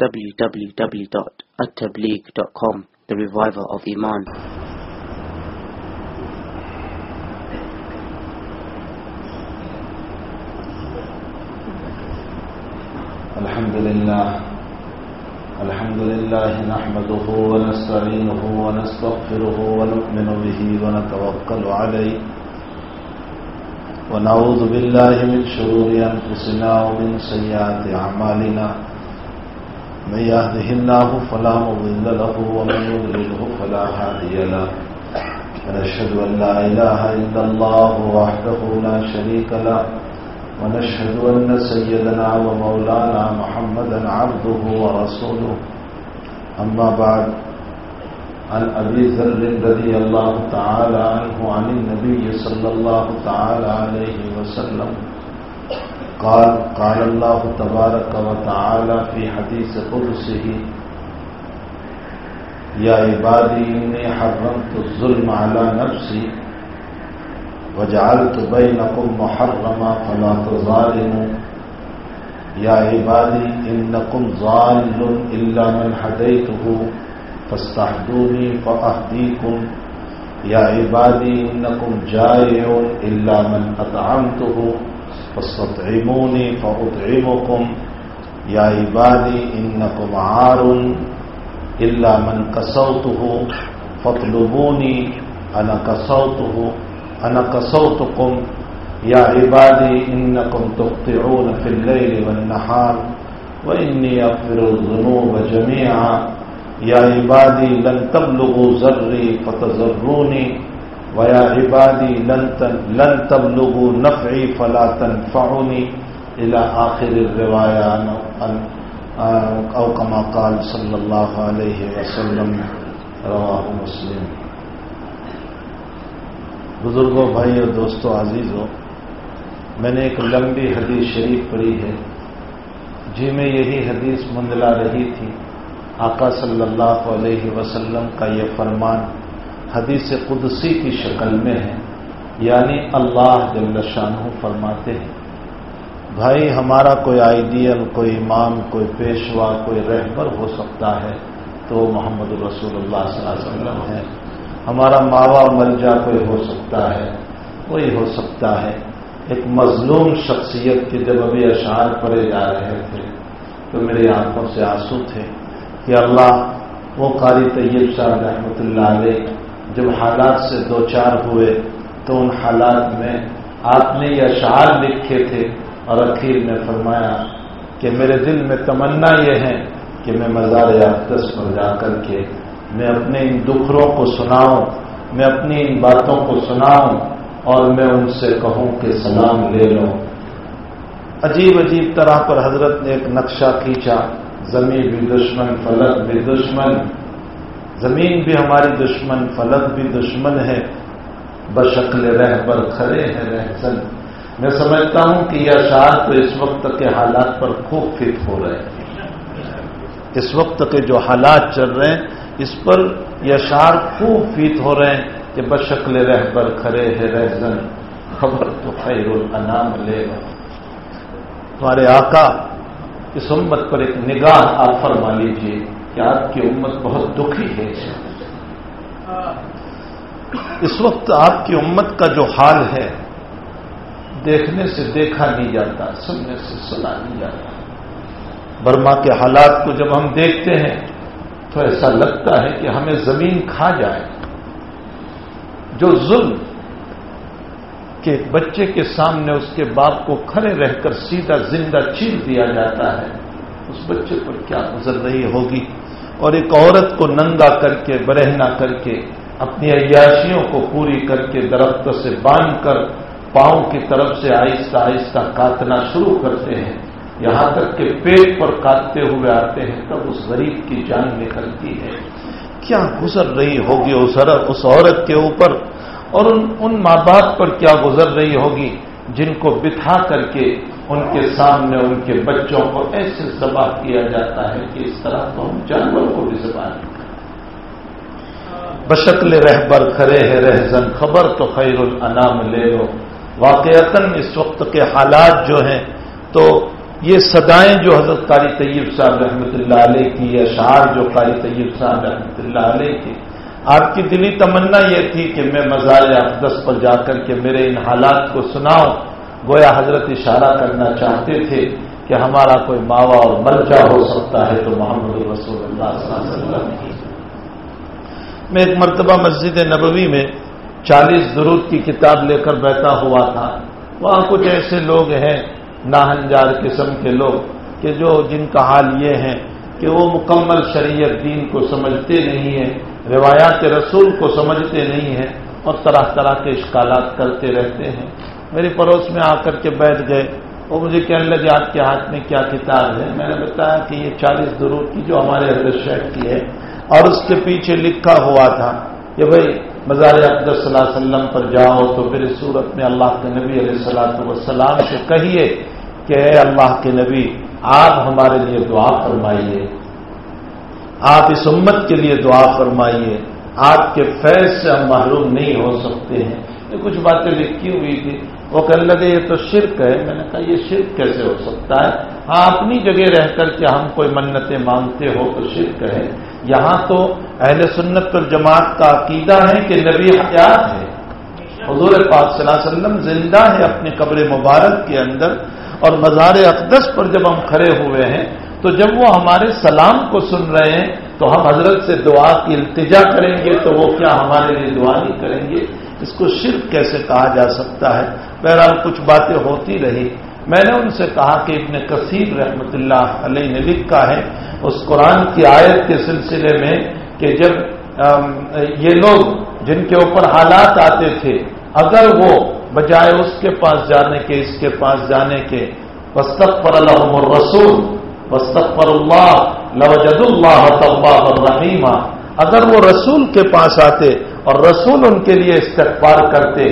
www.attableek.com, the reviver of Iman. الحمد لله نحمده ونستعينه ونستغفره ونؤمن به ونتوكل عليه ونعوذ بالله من شرور أنفسنا ومن سيئات أعمالنا من يهده الله فلا مضل له ومن يضلله فلا هادي له ونشهد أن لا إله إلا الله وحده لا شريك له ونشهد أن سيدنا ومولانا محمدا عبده ورسوله أما بعد عن أبي ذر رضي الله تعالى عنه عن النبي صلى الله تعالى عليه وسلم قال قال الله تبارك وتعالى في حديث قدسه يا عبادي إني حرمت الظلم على نفسي وجعلت بينكم محرما فلا تظالموا يا عبادي إنكم ضال إلا من هديته فاستهدوني فأهديكم يا عبادي إنكم جائع إلا من أطعمته فاستطعموني فأطعمكم يا عبادي إنكم عار إلا من كسوته فاطلبوني أنا كسوتكم يا عبادي إنكم تقطعون في الليل والنهار وإني أغفر الذنوب جميعا يا عبادي لن تبلغوا ذري فتضروني ويا عبادي لن تبلغوا نفعي فلا تنفعني إلى آخر الرواية أو كما قال صلى الله عليه وسلم رواه مسلم. بزرگوں، بھائیوں، دوستوں، عزیزوں، میں نے ایک لمبی حدیث شریف پڑھی ہے، جی میں یہی حدیث منڈلا رہی تھی. آقا صلی اللہ علیہ وسلم کا یہ فرمان حدیث قدسی کی شکل میں ہے، یعنی اللہ جل شانہ فرماتے ہیں بھائی ہمارا کوئی آئیڈیل، کوئی امام، کوئی پیشوا، کوئی رہبر ہو سکتا ہے تو محمد رسول اللہ صلی اللہ علیہ وسلم ہے. ہمارا ماوا ملجا کوئی ہو سکتا ہے، کوئی ہو سکتا ہے. ایک مظلوم شخصیت کے جب ابھی اشعار پڑھے جا رہے تھے تو میری آنکھوں سے آنسو تھے کہ اللہ، وہ قاری طیب صاحب رحمۃ اللہ علیہ جب حالات سے دوچار ہوئے تو ان حالات میں آپ نے یہ اشعار لکھے تھے اور اخیر میں فرمایا کہ میرے دل میں تمنا یہ ہے کہ میں مزار اقدس پر جا کر کے میں اپنے ان دکھڑوں کو سناؤں، میں اپنی ان باتوں کو سناؤں اور میں ان سے کہوں کہ سلام لے لو. عجیب عجیب طرح پر حضرت نے ایک نقشہ کھینچا، زمین بھی دشمن، فلک بھی دشمن، زمین بھی ہماری دشمن، فلک بھی دشمن ہے، بشکل رہبر کھڑے ہیں رہزن. میں سمجھتا ہوں کہ یہ اشعار تو اس وقت کے حالات پر خوب فٹ ہو رہے ہیں. اس وقت کے جو حالات چل رہے ہیں اس پر یہ اشعار خوب فیت ہو رہے ہیں کہ بشکل رہبر کھڑے ہے رہزن، خبر تو خیر الانام لے لو. تمہارے آقا اس امت پر ایک نگاہ آپ فرما لیجیے کہ آپ کی امت بہت دکھی ہے. اس وقت آپ کی امت کا جو حال ہے دیکھنے سے دیکھا نہیں جاتا، سننے سے سنا نہیں جاتا. برما کے حالات کو جب ہم دیکھتے ہیں تو ایسا لگتا ہے کہ ہمیں زمین کھا جائے. جو ظلم کہ ایک بچے کے سامنے اس کے باپ کو کھڑے رہ کر سیدھا زندہ چیر دیا جاتا ہے، اس بچے پر کیا گزر رہی ہوگی. اور ایک عورت کو ننگا کر کے، برہنہ کر کے، اپنی عیاشیوں کو پوری کر کے درخت سے باندھ کر پاؤں کی طرف سے آہستہ آہستہ کاٹنا شروع کرتے ہیں، یہاں تک کہ پیٹ پر کاٹتے ہوئے آتے ہیں، تب اس غریب کی جان نکلتی ہے. کیا گزر رہی ہوگی اس عورت کے اوپر، اور ان ماں باپ پر کیا گزر رہی ہوگی جن کو بٹھا کر کے ان کے سامنے ان کے بچوں کو ایسے ذبح کیا جاتا ہے کہ اس طرح تو ہم جانور کو بھی ذبح نہیں کرتے. بشکل رہبر کھڑے ہے رہزن، خبر تو خیر الانام لے لو. واقعتاً اس وقت کے حالات جو ہیں تو یہ صدائیں جو حضرت قاری طیب صاحب رحمۃ اللہ علیہ کی، اشعار جو قاری طیب صاحب رحمۃ اللہ علیہ کی، آپ کی دلی تمنا یہ تھی کہ میں مزار اقدس پر جا کر کے میرے ان حالات کو سناؤں. گویا حضرت اشارہ کرنا چاہتے تھے کہ ہمارا کوئی ماوا اور ملجا ہو سکتا ہے تو محمد رسول اللہ صلی اللہ علیہ وسلم کی. میں ایک مرتبہ مسجد نبوی میں 40 درود کی کتاب لے کر بیٹھا ہوا تھا. وہاں کچھ ایسے لوگ ہیں ناہنجار قسم کے لوگ کہ جن کا حال یہ ہے کہ وہ مکمل شریعت دین کو سمجھتے نہیں ہیں، روایات رسول کو سمجھتے نہیں ہیں اور طرح طرح کے اشکالات کرتے رہتے ہیں. میری پڑوس میں آ کر کے بیٹھ گئے. وہ مجھے کہنے لگے آپ کے ہاتھ میں کیا کتاب ہے؟ میں نے بتایا کہ یہ 40 درود کی جو ہمارے حضرت شیخ کی ہے، اور اس کے پیچھے لکھا ہوا تھا کہ بھائی مزار اقدس صلی اللہ علیہ وسلم پر جاؤ تو پھر اس صورت میں اللہ کے نبی علیہ الصلوۃ والسلام سے کہیے کہ اے اللہ کے نبی آپ ہمارے لیے دعا فرمائیے، آپ اس امت کے لیے دعا فرمائیے، آپ کے فیض سے ہم محروم نہیں ہو سکتے ہیں. یہ کچھ باتیں لکھی ہوئی تھی. وہ کہنے لگے یہ تو شرک ہے. میں نے کہا یہ شرک کیسے ہو سکتا ہے؟ ہاں اپنی جگہ رہ کر کے ہم کوئی منتیں مانگتے ہو تو شرک ہے. یہاں تو اہل سنت والجماعت کا عقیدہ ہے کہ نبی حیات ہے، حضور پاک صلی اللہ علیہ وسلم زندہ ہے اپنی قبر مبارک کے اندر. اور مزار اقدس پر جب ہم کھڑے ہوئے ہیں تو جب وہ ہمارے سلام کو سن رہے ہیں تو ہم حضرت سے دعا کی التجا کریں گے تو وہ کیا ہمارے لیے دعا نہیں کریں گے؟ اس کو شرک کیسے کہا جا سکتا ہے؟ بہرحال کچھ باتیں ہوتی رہی. میں نے ان سے کہا کہ ابن کثیر رحمۃ اللہ علیہ نے لکھا ہے اس قرآن کی آیت کے سلسلے میں کہ جب یہ لوگ جن کے اوپر حالات آتے تھے اگر وہ بجائے اس کے پاس جانے کے اس کے پاس جانے کے واستغفر لهم الرسول واستغفر اللہ لوجدوا اللہ توابا رحیما، اگر وہ رسول کے پاس آتے اور رسول ان کے لیے استغفار کرتے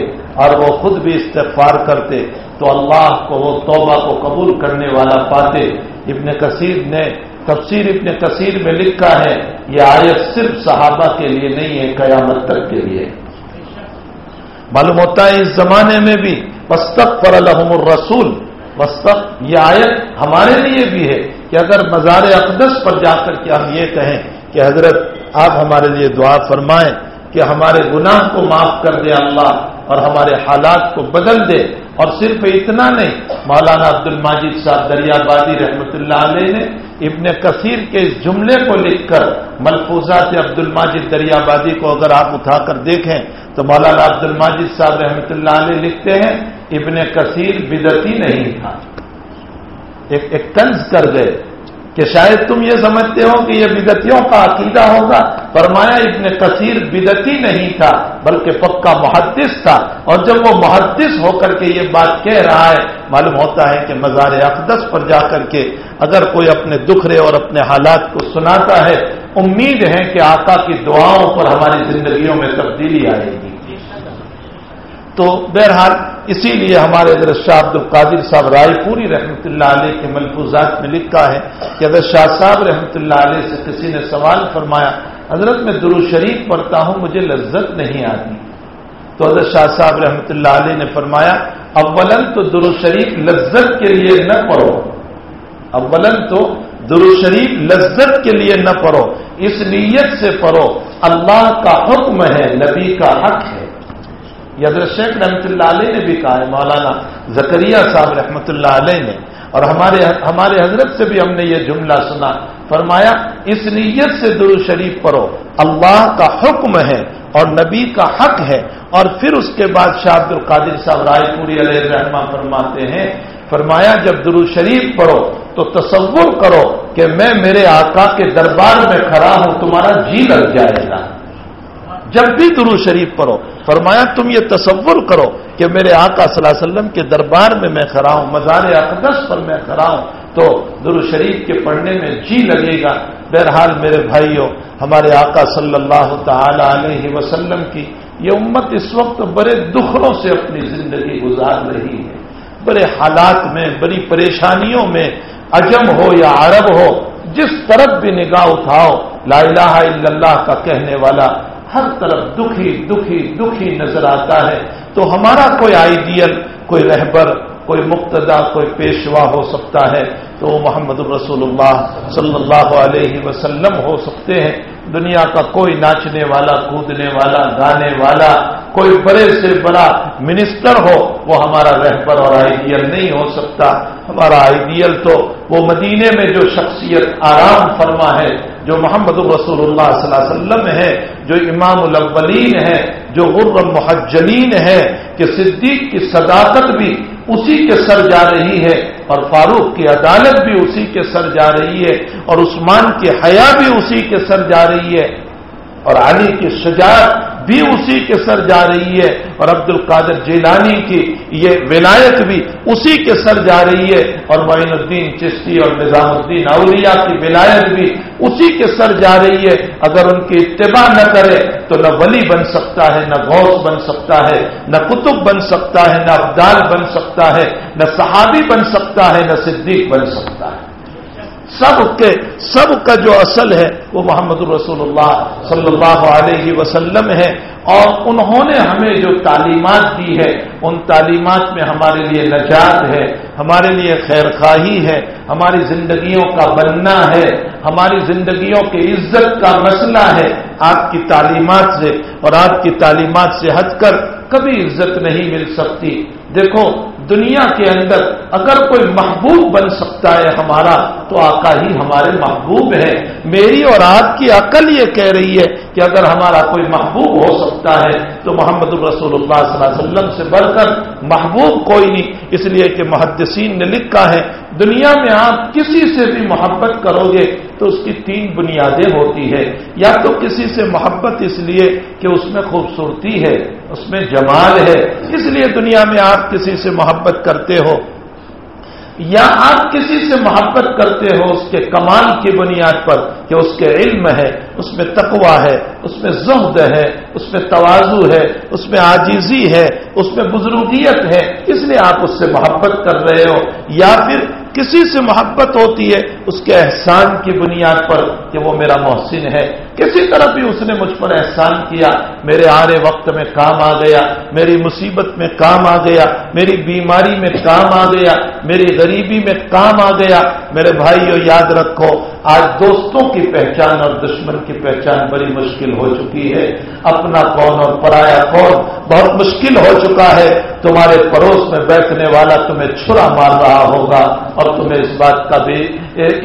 اور وہ خود بھی استغفار کرتے تو اللہ کو وہ توبہ کو قبول کرنے والا پاتے. ابن کثیر نے تفسیر ابن کثیر میں لکھا ہے یہ آیت صرف صحابہ کے لیے نہیں ہے، قیامت تک کے لیے. معلوم ہوتا ہے اس زمانے میں بھی واستغفر لهم الرسول یہ آیت ہمارے لیے بھی ہے کہ اگر مزار اقدس پر جا کر کے ہم یہ کہیں کہ حضرت آپ ہمارے لیے دعا فرمائیں کہ ہمارے گناہ کو معاف کر دے اللہ اور ہمارے حالات کو بدل دے. اور صرف اتنا نہیں، مولانا عبد الماجد صاحب دریابادی رحمۃ اللہ علیہ نے ابن کثیر کے اس جملے کو لکھ کر ملفوظات عبد الماجد دریابادی کو اگر آپ اٹھا کر دیکھیں تو مولانا عبد الماجد صاحب رحمۃ اللہ علیہ لکھتے ہیں ابن کثیر بدعتی نہیں تھا. ایک طنز کر گئے کہ شاید تم یہ سمجھتے ہو کہ یہ بدعتیوں کا عقیدہ ہوگا. فرمایا ابن کثیر بدعتی نہیں تھا بلکہ پکا محدث تھا. اور جب وہ محدث ہو کر کے یہ بات کہہ رہا ہے معلوم ہوتا ہے کہ مزار اقدس پر جا کر کے اگر کوئی اپنے دکھرے اور اپنے حالات کو سناتا ہے امید ہے کہ آقا کی دعاؤں پر ہماری زندگیوں میں تبدیلی آئے گی. تو بہرحال اسی لیے ہمارے حضرت شاہ عبد القادر صاحب رائے پوری رحمۃ اللہ علیہ کے ملفوظات میں لکھا ہے کہ حضرت شاہ صاحب رحمۃ اللہ علیہ سے کسی نے سوال فرمایا حضرت میں درود شریف پڑھتا ہوں مجھے لذت نہیں آتی. تو حضرت شاہ صاحب رحمۃ اللہ علیہ نے فرمایا اولن تو درود شریف لذت کے لیے نہ پڑھو، اولن تو درود شریف لذت کے لیے نہ پڑھو، اس نیت سے پڑھو اللہ کا حکم ہے نبی کا حق ہے. یہ حضرت شیخ رحمۃ اللہ علیہ نے بھی کہا ہے، مولانا زکریا صاحب رحمۃ اللہ علیہ نے، اور ہمارے حضرت سے بھی ہم نے یہ جملہ سنا. فرمایا اس نیت سے درود شریف پڑھو اللہ کا حکم ہے اور نبی کا حق ہے. اور پھر اس کے بعد شاہ عبد القادر صاحب رائے پوری علیہ الرحمہ فرماتے ہیں فرمایا جب درود شریف پڑھو تو تصور کرو کہ میں میرے آقا کے دربار میں کھڑا ہوں، تمہارا جی لگ جائے گا جب بھی درود شریف پڑھو. فرمایا تم یہ تصور کرو کہ میرے آقا صلی اللہ علیہ وسلم کے دربار میں میں کھڑا ہوں، مزار اقدس پر میں کھڑا ہوں تو درود شریف کے پڑھنے میں جی لگے گا. بہرحال میرے بھائیوں ہمارے آقا صلی اللہ تعالی علیہ وسلم کی یہ امت اس وقت بڑے دکھوں سے اپنی زندگی گزار رہی ہے، بڑے حالات میں، بڑی پریشانیوں میں. عجم ہو یا عرب ہو جس طرف بھی نگاہ اٹھاؤ لا الہ الا اللہ کا کہنے والا ہر طرف دکھی دکھی دکھی نظر آتا ہے. تو ہمارا کوئی آئیڈیل، کوئی رہبر، کوئی مقتدا کوئی پیشوا ہو سکتا ہے تو وہ محمد الرسول اللہ صلی اللہ علیہ وسلم ہو سکتے ہیں. دنیا کا کوئی ناچنے والا، کودنے والا، گانے والا، کوئی بڑے سے بڑا منسٹر ہو، وہ ہمارا رہبر اور آئیڈیل نہیں ہو سکتا. ہمارا آئیڈیل تو وہ مدینے میں جو شخصیت آرام فرما ہے، جو محمد رسول اللہ صلی اللہ علیہ وسلم ہے، جو امام الاولین ہے، جو غر محجلین ہے، کہ صدیق کی صداقت بھی اسی کے سر جا رہی ہے، اور فاروق کی عدالت بھی اسی کے سر جا رہی ہے، اور عثمان کی حیا بھی اسی کے سر جا رہی ہے، اور علی کی شجاعت بھی اسی کے سر جا رہی ہے، اور عبد القادر جیلانی کی یہ ولایت بھی اسی کے سر جا رہی ہے، اور معین الدین چشتی اور نظام الدین اولیاء کی ولایت بھی اسی کے سر جا رہی ہے. اگر ان کی اتباع نہ کرے تو نہ ولی بن سکتا ہے، نہ غوث بن سکتا ہے، نہ قطب بن سکتا ہے، نہ ابدال بن سکتا ہے، نہ صحابی بن سکتا ہے، نہ صدیق بن سکتا ہے. سب کا جو اصل ہے وہ محمد رسول اللہ صلی اللہ علیہ وسلم ہے. اور انہوں نے ہمیں جو تعلیمات دی ہے، ان تعلیمات میں ہمارے لیے نجات ہے، ہمارے لیے خیر خواہی ہے، ہماری زندگیوں کا بننا ہے، ہماری زندگیوں کی عزت کا مسئلہ ہے. آپ کی تعلیمات سے اور آپ کی تعلیمات سے ہٹ کر کبھی عزت نہیں مل سکتی. دیکھو دنیا کے اندر اگر کوئی محبوب بن سکتا ہے ہمارا، تو آقا ہی ہمارے محبوب ہے. میری اور آپ کی عقل یہ کہہ رہی ہے کہ اگر ہمارا کوئی محبوب ہو سکتا ہے تو محمد رسول اللہ صلی اللہ علیہ وسلم سے بڑھ کر محبوب کوئی نہیں. اس لیے کہ محدثین نے لکھا ہے دنیا میں آپ کسی سے بھی محبت کرو گے تو اس کی 3 بنیادیں ہوتی ہے. یا تو کسی سے محبت اس لیے کہ اس میں خوبصورتی ہے، اس میں جمال ہے، اس لیے دنیا میں آپ کسی سے محبت کرتے ہو، یا آپ کسی سے محبت کرتے ہو اس کے کمال کی بنیاد پر کہ اس کے علم ہے، اس میں تقویٰ ہے، اس میں زہد ہے، اس میں تواضع ہے، اس میں عاجزی ہے، اس میں بزرگیت ہے، اس لیے آپ اس سے محبت کر رہے ہو. یا پھر کسی سے محبت ہوتی ہے اس کے احسان کی بنیاد پر کہ وہ میرا محسن ہے، کسی طرح بھی اس نے مجھ پر احسان کیا، میرے آرے وقت میں کام آ گیا، میری مصیبت میں کام آ گیا، میری بیماری میں کام آ گیا، میری غریبی میں کام آ گیا. میرے بھائیو یاد رکھو، آج دوستوں کی پہچان اور دشمن کی پہچان بڑی مشکل ہو چکی ہے. اپنا کون اور پرایا کون بہت مشکل ہو چکا ہے. تمہارے پڑوس میں بیٹھنے والا تمہیں چھرا مار رہا ہوگا اور تمہیں اس بات کا بھی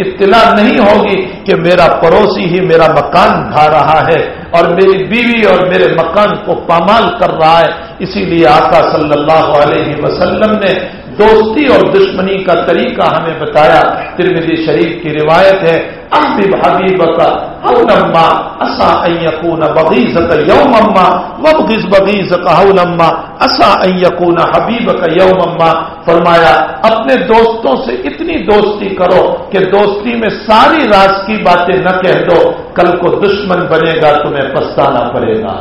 اطلاع نہیں ہوگی کہ میرا پڑوسی ہی میرا مکان ڈھا رہا ہے اور میری بیوی اور میرے مکان کو پامال کر رہا ہے. اسی لیے آقا صلی اللہ علیہ وسلم نے دوستی اور دشمنی کا طریقہ ہمیں بتایا. ترمذی شریف کی روایت ہے، احبب حبیبک حولما عسى ان يكون بغيضك يوما ما وابغض بغيضك حولما عسى ان يكون حبيبك يوما ما. فرمایا اپنے دوستوں سے اتنی دوستی کرو کہ دوستی میں ساری راز کی باتیں نہ کہہ دو، کل کو دشمن بنے گا تمہیں پچھتانا پڑے گا.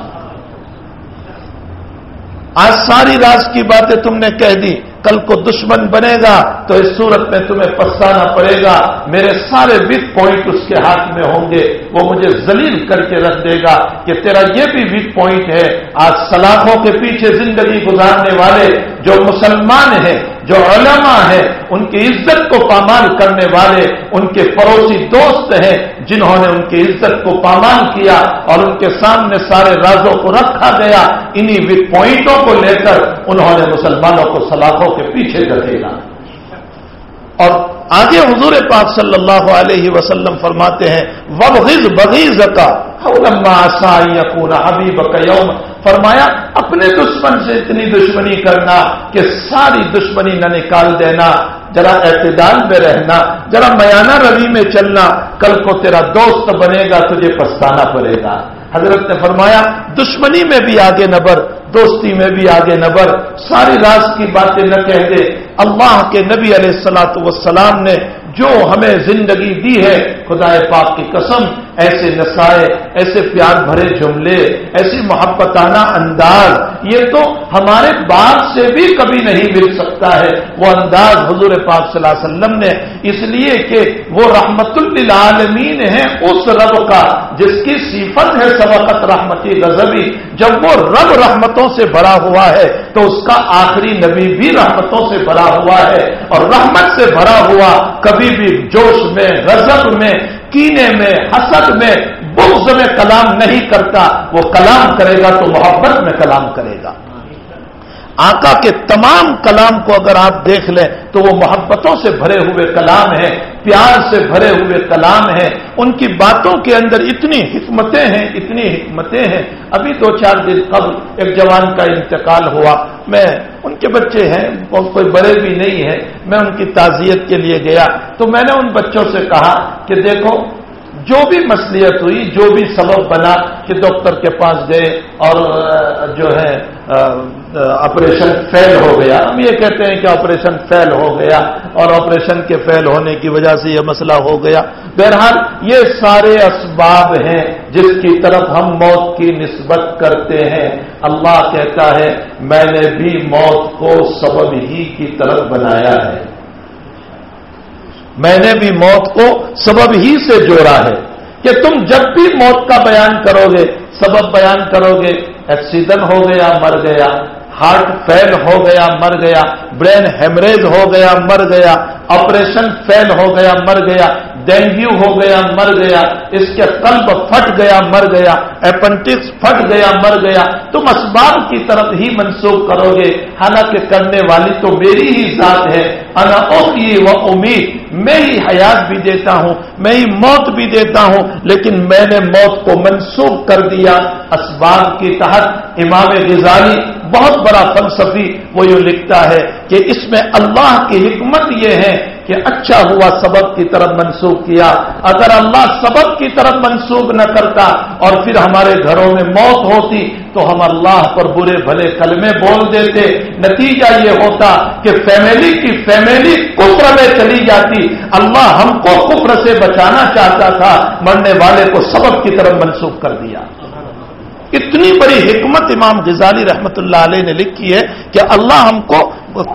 آج ساری راز کی باتیں تم نے کہہ دی، کل کو دشمن بنے گا تو اس صورت میں تمہیں پچھتانا پڑے گا. میرے سارے ویک پوائنٹ اس کے ہاتھ میں ہوں گے، وہ مجھے ذلیل کر کے رکھ دے گا کہ تیرا یہ بھی ویک پوائنٹ ہے. آج سلاخوں کے پیچھے زندگی گزارنے والے جو مسلمان ہیں، جو علماء ہیں، ان کی عزت کو پامال کرنے والے ان کے پڑوسی دوست ہیں جنہوں نے ان کی عزت کو پامال کیا اور ان کے سامنے سارے رازوں کو رکھا گیا. انہی ویک پوائنٹوں کو لے کر انہوں نے مسلمانوں کو سلاخوں کے پیچھے دھکیلا. اور آگے حضور پاک صلی اللہ علیہ وسلم فرماتے ہیں وَبْغِضْ بَغِيضَكَ حَوْلَمَّا عَسَىٰ أَن يَكُونَ حَبِيبَكَ يَوْمًا. فرمایا اپنے دشمن سے اتنی دشمنی کرنا کہ ساری دشمنی نہ نکال دینا، ذرا اعتدال میں رہنا، ذرا میانہ روی میں چلنا، کل کو تیرا دوست بنے گا تجھے پچھتانا پڑے گا. حضرت نے فرمایا دشمنی میں بھی آگے نہ بڑھ، دوستی میں بھی آگے نہ بڑھ، ساری راز کی باتیں نہ کہہ دے. اللہ کے نبی علیہ الصلوۃ والسلام نے جو ہمیں زندگی دی ہے، خدا پاک کی قسم ایسے نصائح، ایسے پیار بھرے جملے، ایسی محبتانہ انداز، یہ تو ہمارے باپ سے بھی کبھی نہیں مل سکتا ہے وہ انداز حضور پاک صلی اللہ علیہ وسلم نے، اس لیے کہ وہ رحمت للعالمین ہیں اس رب کا جس کی صفت ہے سبقت رحمتی غضبی۔ جب وہ رب رحمتوں سے بھرا ہوا ہے تو اس کا آخری نبی بھی رحمتوں سے بھرا ہوا ہے، اور رحمت سے بھرا ہوا کبھی بھی جوش میں، غضب میں، کینے میں، حسد میں، بغض میں کلام نہیں کرتا، وہ کلام کرے گا تو محبت میں کلام کرے گا۔ آقا کے تمام کلام کو اگر آپ دیکھ لیں تو وہ محبتوں سے بھرے ہوئے کلام ہیں، پیار سے بھرے ہوئے کلام ہیں، ان کی باتوں کے اندر اتنی حکمتیں ہیں، اتنی حکمتیں ہیں۔ ابھی 2-4 دن قبل ایک جوان کا انتقال ہوا، میں ان کے بچے ہیں، کوئی بڑے بھی نہیں ہیں، میں ان کی تعزیت کے لیے گیا تو میں نے ان بچوں سے کہا کہ دیکھو جو بھی مصلیحت ہوئی، جو بھی سبب بنا کہ ڈاکٹر کے پاس گئے اور جو ہے آپریشن فیل ہو گیا، ہم یہ کہتے ہیں کہ آپریشن فیل ہو گیا اور آپریشن کے فیل ہونے کی وجہ سے یہ مسئلہ ہو گیا، بہرحال یہ سارے اسباب ہیں جس کی طرف ہم موت کی نسبت کرتے ہیں۔ اللہ کہتا ہے میں نے بھی موت کو سبب ہی کی طرف بنایا ہے، میں نے بھی موت کو سبب ہی سے جوڑا ہے کہ تم جب بھی موت کا بیان کرو گے، سبب بیان کرو گے، ایکسیڈنٹ ہو گیا مر گیا، ہارٹ فیل ہو گیا مر گیا، برین ہیمریج ہو گیا مر گیا، آپریشن فیل ہو گیا مر گیا، ڈینگیو ہو گیا مر گیا، اس کے قلب پھٹ گیا مر گیا، اپینڈکس پھٹ گیا مر گیا، تم اسباب کی طرف ہی منسوخ کرو گے، حالانکہ کرنے والی تو میری ہی ذات ہے۔ انا احیی و امید، میں ہی حیات بھی دیتا ہوں، میں ہی موت بھی دیتا ہوں، لیکن میں نے موت کو منسوخ کر دیا اسباب کی تحت۔ امام غزالی بہت بڑا فلسفی، وہ یہ لکھتا ہے کہ اس میں اللہ کی حکمت یہ ہے کہ اچھا ہوا سبب کی طرف منسوخ کیا، اگر اللہ سبب کی طرف منسوخ نہ کرتا اور پھر ہمارے گھروں میں موت ہوتی تو ہم اللہ پر برے بھلے کلمے بول دیتے، نتیجہ یہ ہوتا کہ فیملی کی فیملی کفر میں چلی جاتی۔ اللہ ہم کو کفر سے بچانا چاہتا تھا، مرنے والے کو سبب کی طرف منسوخ کر دیا۔ اتنی بڑی حکمت امام غزالی رحمت اللہ علیہ نے لکھی ہے کہ اللہ ہم کو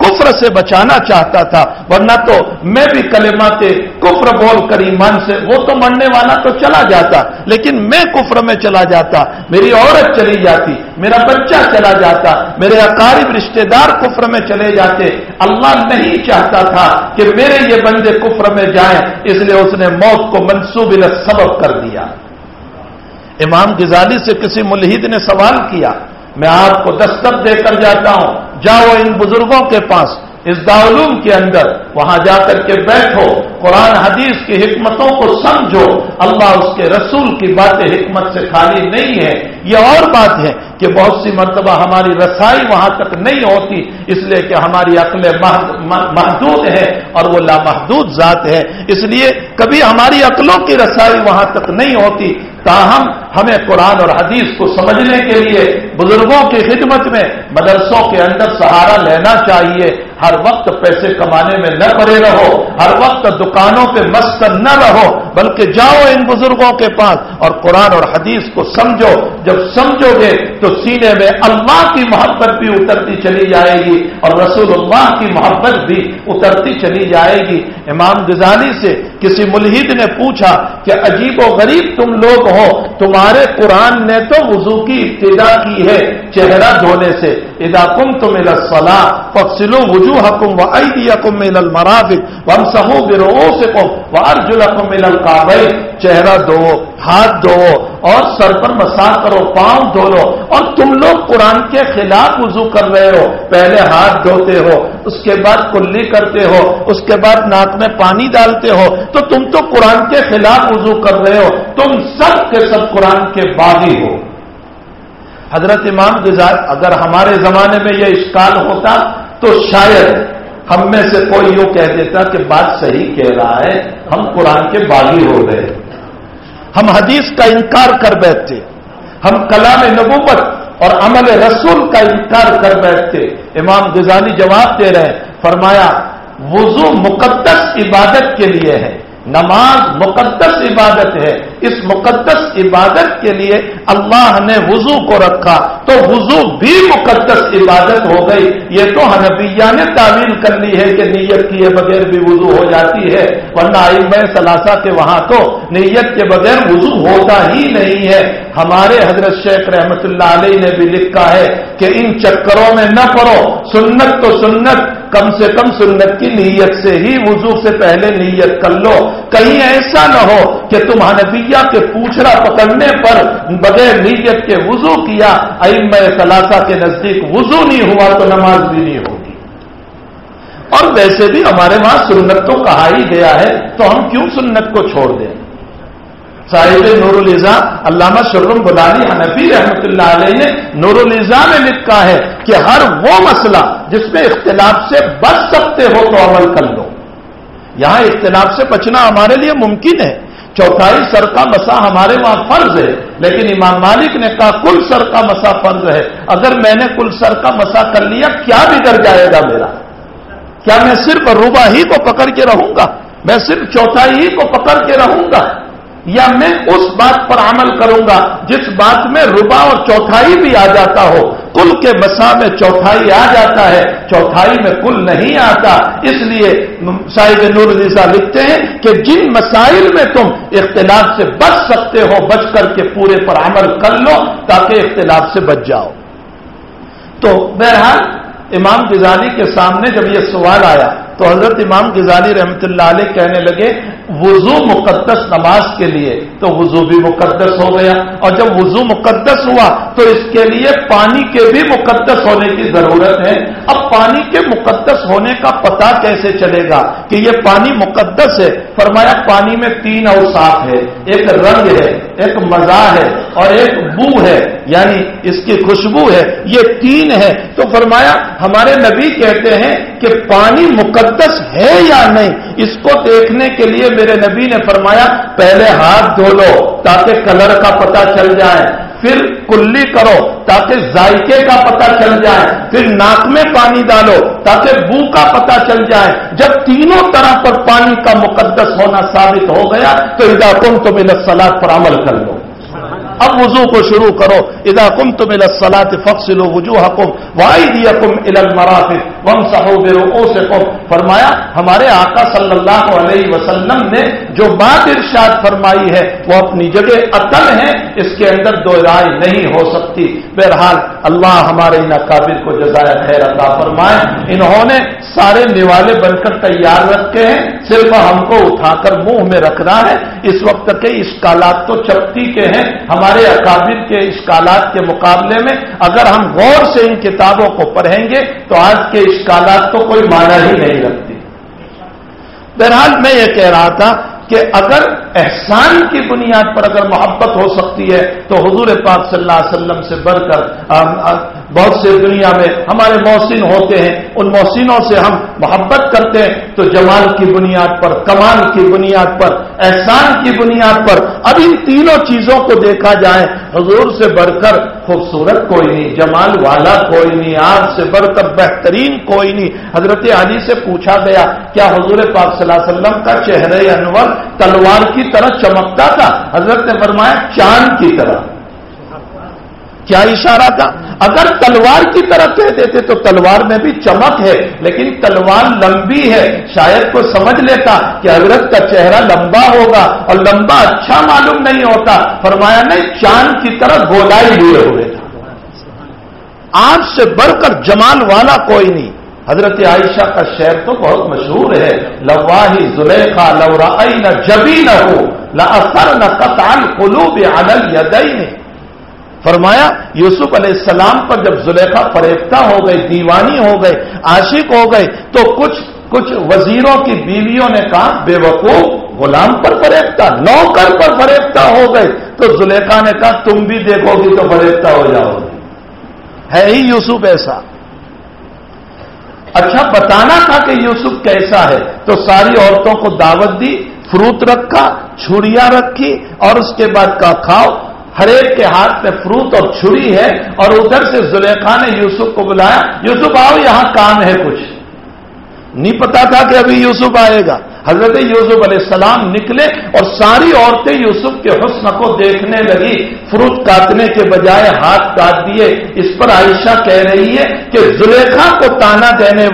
کفر سے بچانا چاہتا تھا، ورنہ تو میں بھی کلمات کفر بول کر ایمان سے، وہ تو مرنے والا تو چلا جاتا لیکن میں کفر میں چلا جاتا، میری عورت چلی جاتی، میرا بچہ چلا جاتا، میرے اقارب رشتہ دار کفر میں چلے جاتے۔ اللہ نہیں چاہتا تھا کہ میرے یہ بندے کفر میں جائیں، اس لیے اس نے موت کو منسوب الی سبب کر دیا۔ امام غزالی سے کسی ملحد نے سوال کیا، میں آپ کو دستک دے کر جاتا ہوں، جاؤ ان بزرگوں کے پاس اس دارالعلوم کے اندر، وہاں جا کر کے بیٹھو، قرآن حدیث کی حکمتوں کو سمجھو، اللہ اس کے رسول کی باتیں حکمت سے خالی نہیں ہے۔ یہ اور بات ہے کہ بہت سی مرتبہ ہماری رسائی وہاں تک نہیں ہوتی، اس لیے کہ ہماری عقل محدود ہے اور وہ لامحدود ذات ہے، اس لیے کبھی ہماری عقلوں کی رسائی وہاں تک نہیں ہوتی۔ تاہم ہمیں قرآن اور حدیث کو سمجھنے کے لیے بزرگوں کی خدمت میں مدرسوں کے اندر سہارا لینا چاہیے۔ ہر وقت پیسے کمانے میں نہ پڑے رہو، ہر وقت دکانوں پہ مست نہ رہو، بلکہ جاؤ ان بزرگوں کے پاس اور قرآن اور حدیث کو سمجھو۔ جب سمجھو گے تو سینے میں اللہ کی محبت بھی اترتی چلی جائے گی اور رسول اللہ کی محبت بھی اترتی چلی جائے گی۔ امام غزالی سے کسی ملحد نے پوچھا کہ عجیب و غریب تم لوگ ہو، تمہارے قرآن نے تو وضو کی ابتدا کی ہے چہرہ دھونے سے، اذا قمتم الى الصلاة فاغسلوا وجوهكم وايديكم الى المرافق وامسحوا برؤوسكم وارجلكم الى الكعبين، چہرہ دھو، ہاتھ دھو اور سر پر مسح کرو، پاؤں دھو لو، اور تم لوگ قرآن کے خلاف وضو کر رہے ہو، پہلے ہاتھ دھوتے ہو، اس کے بعد کلی کرتے ہو، اس کے بعد ناک میں پانی ڈالتے ہو، تو تم تو قرآن کے خلاف وضو کر رہے ہو، تم سب کے سب قرآن کے باغی ہو۔ حضرت امام غزالی اگر ہمارے زمانے میں یہ اشکال ہوتا تو شاید ہم میں سے کوئی یوں کہہ دیتا کہ بات صحیح کہہ رہا ہے، ہم قرآن کے باغی ہو گئے، ہم حدیث کا انکار کر بیٹھتے، ہم کلام نبوت اور عمل رسول کا انکار کر بیٹھتے۔ امام غزالی جواب دے رہے ہیں، فرمایا وضو مقدس عبادت کے لیے ہے، نماز مقدس عبادت ہے، اس مقدس عبادت کے لیے اللہ نے وضو کو رکھا، تو وضو بھی مقدس عبادت ہو گئی۔ یہ تو حنفیہ نے تعویل کر لی ہے کہ نیت کیے بغیر بھی وضو ہو جاتی ہے، ورنہ ائمہ ثلاثہ کے وہاں تو نیت کے بغیر وضو ہوتا ہی نہیں ہے۔ ہمارے حضرت شیخ رحمت اللہ علیہ نے بھی لکھا ہے کہ ان چکروں میں نہ پڑو، سنت تو سنت، کم سے کم سنت کی نیت سے ہی وضو سے پہلے نیت کر لو۔ کہیں ایسا نہ ہو کہ تم حنفیہ کے پوچھڑا پکڑنے پر بغیر نیت کے وضو کیا، ائمہ ثلاثہ کے نزدیک وضو نہیں ہوا تو نماز بھی نہیں ہوگی۔ اور ویسے بھی ہمارے وہاں سنت تو کہا ہی گیا ہے، تو ہم کیوں سنت کو چھوڑ دیں؟ صاحب نور الازا علامہ شرم بلانی حنفی رحمت اللہ علیہ نے نور الازا میں لکھا ہے کہ ہر وہ مسئلہ جس میں اختلاف سے بچ سکتے ہو تو عمل کر لو۔ یہاں اختلاف سے بچنا ہمارے لیے ممکن ہے، چوتھائی سر کا مسح ہمارے وہاں فرض ہے، لیکن امام مالک نے کہا کل سر کا مسح فرض ہے۔ اگر میں نے کل سر کا مسح کر لیا کیا بگڑ جائے گا میرا؟ کیا میں صرف ربع ہی کو پکڑ کے رہوں گا؟ میں صرف چوتھائی ہی کو پکڑ کے رہوں گا؟ یا میں اس بات پر عمل کروں گا جس بات میں ربع اور چوتھائی بھی آ جاتا ہو؟ کل کے مسح میں چوتھائی آ جاتا ہے، چوتھائی میں کل نہیں آتا۔ اس لیے صاحب نور الازا لکھتے ہیں کہ جن مسائل میں تم اختلاف سے بچ سکتے ہو بچ کر کے پورے پر عمل کر لو تاکہ اختلاف سے بچ جاؤ۔ تو بہرحال امام غزالی کے سامنے جب یہ سوال آیا تو حضرت امام غزالی رحمت اللہ علیہ کہنے لگے وضو مقدس نماز کے لیے، تو وضو بھی مقدس ہو گیا، اور جب وضو مقدس ہوا تو اس کے لیے پانی کے بھی مقدس ہونے کی ضرورت ہے۔ اب پانی کے مقدس ہونے کا پتہ کیسے چلے گا کہ یہ پانی مقدس ہے؟ فرمایا پانی میں تین اوصاف ہے، ایک رنگ ہے، ایک مزہ ہے اور ایک بو ہے، یعنی اس کی خوشبو ہے، یہ تین ہے۔ تو فرمایا ہمارے نبی کہتے ہیں کہ پانی مقدس ہے یا نہیں، اس کو دیکھنے کے لیے میرے نبی نے فرمایا پہلے ہاتھ دھو لو تاکہ کلر کا پتہ چل جائے، پھر کلی کرو تاکہ ذائقے کا پتہ چل جائے، پھر ناک میں پانی ڈالو تاکہ بو کا پتہ چل جائے۔ جب تینوں طرح پر پانی کا مقدس ہونا ثابت ہو گیا تو اذا قمتم الی الصلاۃ پر عمل کر لو۔ اب وضو کو شروع کرو، اذا قمتم الی الصلاۃ فاغسلوا وجوہکم وایدیکم الی المرافق وامسحوا برؤوسکم۔ فرمایا ہمارے آقا صلی اللہ علیہ وسلم نے جو بات ارشاد فرمائی ہے وہ اپنی جگہ اٹل ہے، اس کے اندر دو رائے نہیں ہو سکتی۔ بہرحال اللہ ہمارے ان اکابر کو جزائے خیر عطا فرمائے، انہوں نے سارے نوالے بن کر تیار رکھے ہیں، صرف ہم کو اٹھا کر منہ میں رکھنا ہے۔ اس وقت کے اشکالات تو چپٹی کے ہیں، ہمارے اکابر کے اشکالات کے مقابلے میں اگر ہم غور سے ان کتابوں کو پڑھیں گے تو آج کے اشکالات تو کوئی معنی ہی نہیں رکھتی۔ بہرحال میں یہ کہہ رہا تھا کہ اگر احسان کی بنیاد پر اگر محبت ہو سکتی ہے تو حضور پاک صلی اللہ علیہ وسلم سے بڑھ کر بہت سے دنیا میں ہمارے محسن ہوتے ہیں، ان محسنوں سے ہم محبت کرتے ہیں، تو جمال کی بنیاد پر، کمال کی بنیاد پر، احسان کی بنیاد پر اب ان تینوں چیزوں کو دیکھا جائے، حضور سے بڑھ کر خوبصورت کوئی نہیں، جمال والا کوئی نہیں، آپ سے بڑھ کر بہترین کوئی نہیں۔ حضرت علی سے پوچھا گیا کیا حضور پاک صلی اللہ علیہ وسلم کا چہرہ انور تلوار کی طرح چمکتا تھا؟ حضرت نے فرمایا چاند کی طرح۔ کیا اشارہ تھا؟ اگر تلوار کی طرح کہہ دیتے تو تلوار میں بھی چمک ہے، لیکن تلوار لمبی ہے، شاید کوئی سمجھ لیتا کہ حضرت کا چہرہ لمبا ہوگا اور لمبا اچھا معلوم نہیں ہوتا۔ فرمایا نہیں، چاند کی طرح گولائی لیے ہوئے تھا، آپ سے بڑھ کر جمال والا کوئی نہیں۔ حضرت عائشہ کا شعر تو بہت مشہور ہے، لواہی زلیخا لو رأین جبینہ لأثرن قطع القلوب علی الیدین۔ فرمایا یوسف علیہ السلام پر جب زلیخا فریفتہ ہو گئی، دیوانی ہو گئے، عاشق ہو گئے، تو کچھ وزیروں کی بیویوں نے کہا بے وقوف، غلام پر فریفتہ، نوکر پر فریفتہ ہو گئے، تو زلیخا نے کہا تم بھی دیکھو گی تو فریفتہ ہو جاؤ گی۔ ہے ہی یوسف ایسا؟ اچھا بتانا تھا کہ یوسف کیسا ہے، تو ساری عورتوں کو دعوت دی، فروٹ رکھا، چھڑیاں رکھی، اور اس کے بعد کہا کھاؤ۔ ہر ایک کے ہاتھ میں فروٹ اور چھری ہے، اور ادھر سے زلیخا نے یوسف کو بلایا، یوسف آؤ یہاں کام ہے کچھ۔ نہیں پتا تھا کہ ابھی یوسف آئے گا، حضرت یوسف علیہ السلام نکلے اور ساری عورتیں یوسف کے حسن کو دیکھنے لگی، فروٹ کاٹنے کے بجائے ہاتھ کاٹ دیے۔ اس پر عائشہ کہہ رہی ہے کہ زلیخا کو تانا دینے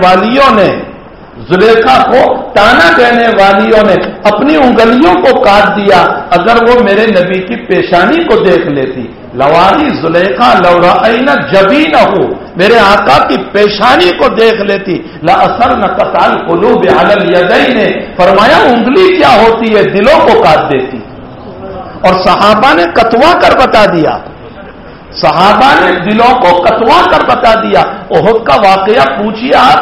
والیوں نے اپنی انگلیوں کو کاٹ دیا، اگر وہ میرے نبی کی پیشانی کو دیکھ لیتی۔ لواری زلیخا لورائنا جبینہ، میرے آقا کی پیشانی کو دیکھ لیتی، لأثرن قطع القلوب علی الیدین، فرمایا انگلی کیا ہوتی ہے، دلوں کو کاٹ دیتی۔ اور صحابہ نے کتوا کر بتا دیا، صحابہ نے دلوں کو کتوا کر بتا دیا۔ احد کا واقعہ پوچھیے آپ،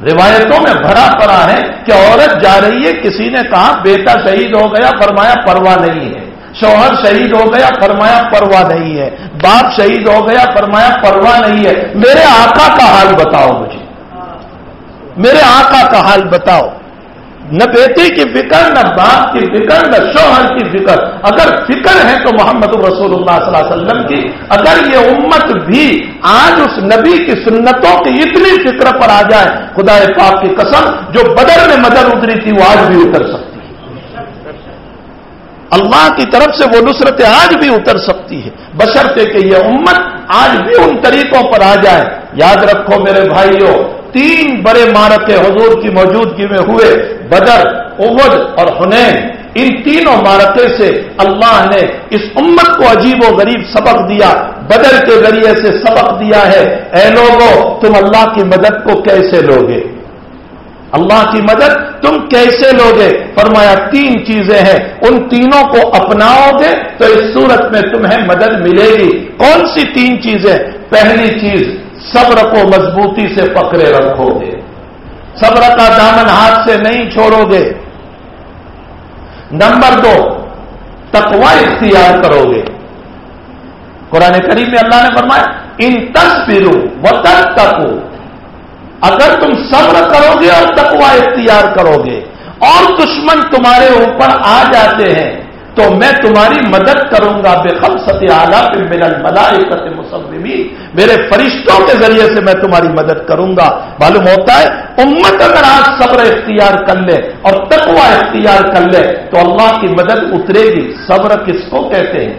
روایتوں میں بھرا پڑا ہے کہ عورت جا رہی ہے، کسی نے کہا بیٹا شہید ہو گیا، فرمایا پرواہ نہیں ہے، شوہر شہید ہو گیا، فرمایا پرواہ نہیں ہے، باپ شہید ہو گیا، فرمایا پرواہ نہیں ہے، میرے آقا کا حال بتاؤ مجھے، میرے آقا کا حال بتاؤ۔ نہ بیٹے کی فکر، نہ باپ کی فکر، نہ شوہر کی فکر، اگر فکر ہے تو محمد رسول اللہ صلی اللہ علیہ وسلم کی۔ اگر یہ امت بھی آج اس نبی کی سنتوں کی اتنی فکر پر آ جائے، خدا پاک کی قسم، جو بدر میں مدر اتری تھی وہ آج بھی اتر سکتی ہے، اللہ کی طرف سے وہ نصرت آج بھی اتر سکتی ہے، بشرطے کہ یہ امت آج بھی ان طریقوں پر آ جائے۔ یاد رکھو میرے بھائیوں، 3 بڑے معرکے حضور کی موجودگی میں ہوئے، بدر، احد اور حنین۔ ان تینوں معرکے سے اللہ نے اس امت کو عجیب و غریب سبق دیا، بدر کے ذریعے سے سبق دیا ہے، اے لوگو تم اللہ کی مدد کو کیسے لوگے، اللہ کی مدد تم کیسے لوگے؟ فرمایا 3 چیزیں ہیں، ان تینوں کو اپناؤ گے تو اس صورت میں تمہیں مدد ملے گی۔ کون سی 3 چیزیں؟ پہلی چیز، صبر کو مضبوطی سے پکڑے رکھو گے، صبر کا دامن ہاتھ سے نہیں چھوڑو گے۔ نمبر 2، تقوی اختیار کرو گے۔ قرآن کریم میں اللہ نے فرمایا ان تصبروا وتتقوا، اگر تم صبر کرو گے اور تقوی اختیار کرو گے اور دشمن تمہارے اوپر آ جاتے ہیں تو میں تمہاری مدد کروں گا بخمسۃ آلاف من الملائکۃ مصومین، میرے فرشتوں کے ذریعے سے میں تمہاری مدد کروں گا۔ معلوم ہوتا ہے امت اگر آج صبر اختیار کر لے اور تقوی اختیار کر لے تو اللہ کی مدد اترے گی۔ صبر کس کو کہتے ہیں؟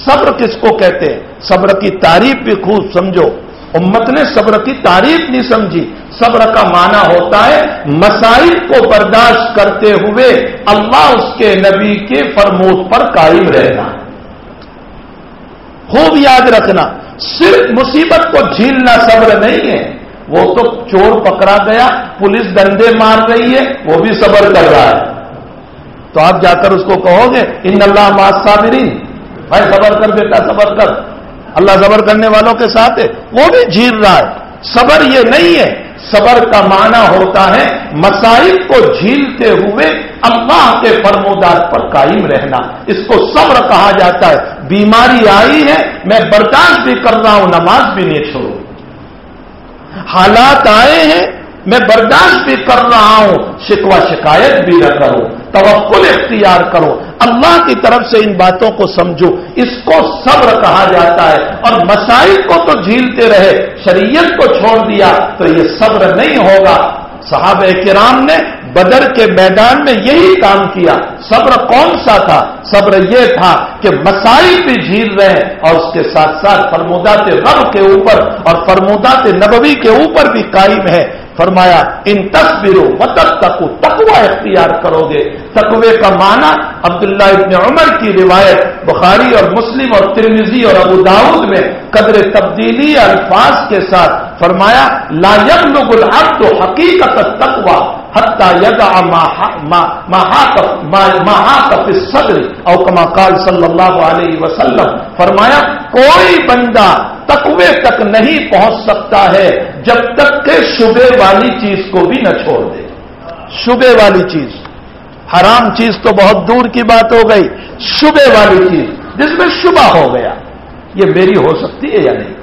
صبر کس کو کہتے ہیں؟ صبر کی تعریف بھی خوب سمجھو، امت نے صبر کی تعریف نہیں سمجھی۔ صبر کا معنی ہوتا ہے مسائل کو برداشت کرتے ہوئے اللہ اس کے نبی کے فرمود پر قائم رہنا۔ خوب یاد رکھنا، صرف مصیبت کو جھیلنا صبر نہیں ہے، وہ تو چور پکڑا گیا، پولیس ڈنڈے مار رہی ہے، وہ بھی صبر کر رہا ہے، تو آپ جا کر اس کو کہو گے ان اللہ مع الصابرین، بھائی صبر کر بیٹا صبر کر، اللہ صبر کرنے والوں کے ساتھ ہے، وہ بھی جھیل رہا ہے۔ صبر یہ نہیں ہے، صبر کا معنی ہوتا ہے مسائل کو جھیلتے ہوئے اللہ کے فرمودات پر قائم رہنا، اس کو صبر کہا جاتا ہے۔ بیماری آئی ہے، میں برداشت بھی کر رہا ہوں، نماز بھی نہیں چھوڑوں، حالات آئے ہیں میں برداشت بھی کر رہا ہوں، شکوہ شکایت بھی نہ کرو، توکل اختیار کرو، اللہ کی طرف سے ان باتوں کو سمجھو، اس کو صبر کہا جاتا ہے۔ اور مسائل کو تو جھیلتے رہے، شریعت کو چھوڑ دیا تو یہ صبر نہیں ہوگا۔ صحابہ کرام نے بدر کے میدان میں یہی کام کیا۔ صبر کون سا تھا؟ صبر یہ تھا کہ مسائل بھی جھیل رہے ہیں اور اس کے ساتھ ساتھ فرمودات رب کے اوپر اور فرمودات نبوی کے اوپر بھی قائم ہے۔ فرمایا ان تصبروا وتتقوا، تقوی اختیار کرو گے۔ تقوی کا معنی عبداللہ ابن عمر کی روایت بخاری اور مسلم اور ترمذی اور ابو داؤد میں قدر تبدیلی الفاظ کے ساتھ فرمایا لا یبلغ العبد حقیقت التقوی حتی یدع ما حاق فی الصدر او کما قال صلی اللہ علیہ وسلم، فرمایا کوئی بندہ تقوی تک نہیں پہنچ سکتا ہے جب تک کہ شبے والی چیز کو بھی نہ چھوڑ دے۔ شبے والی چیز، حرام چیز تو بہت دور کی بات ہو گئی، شبے والی چیز جس میں شبہ ہو گیا، یہ میری ہو سکتی ہے یا نہیں،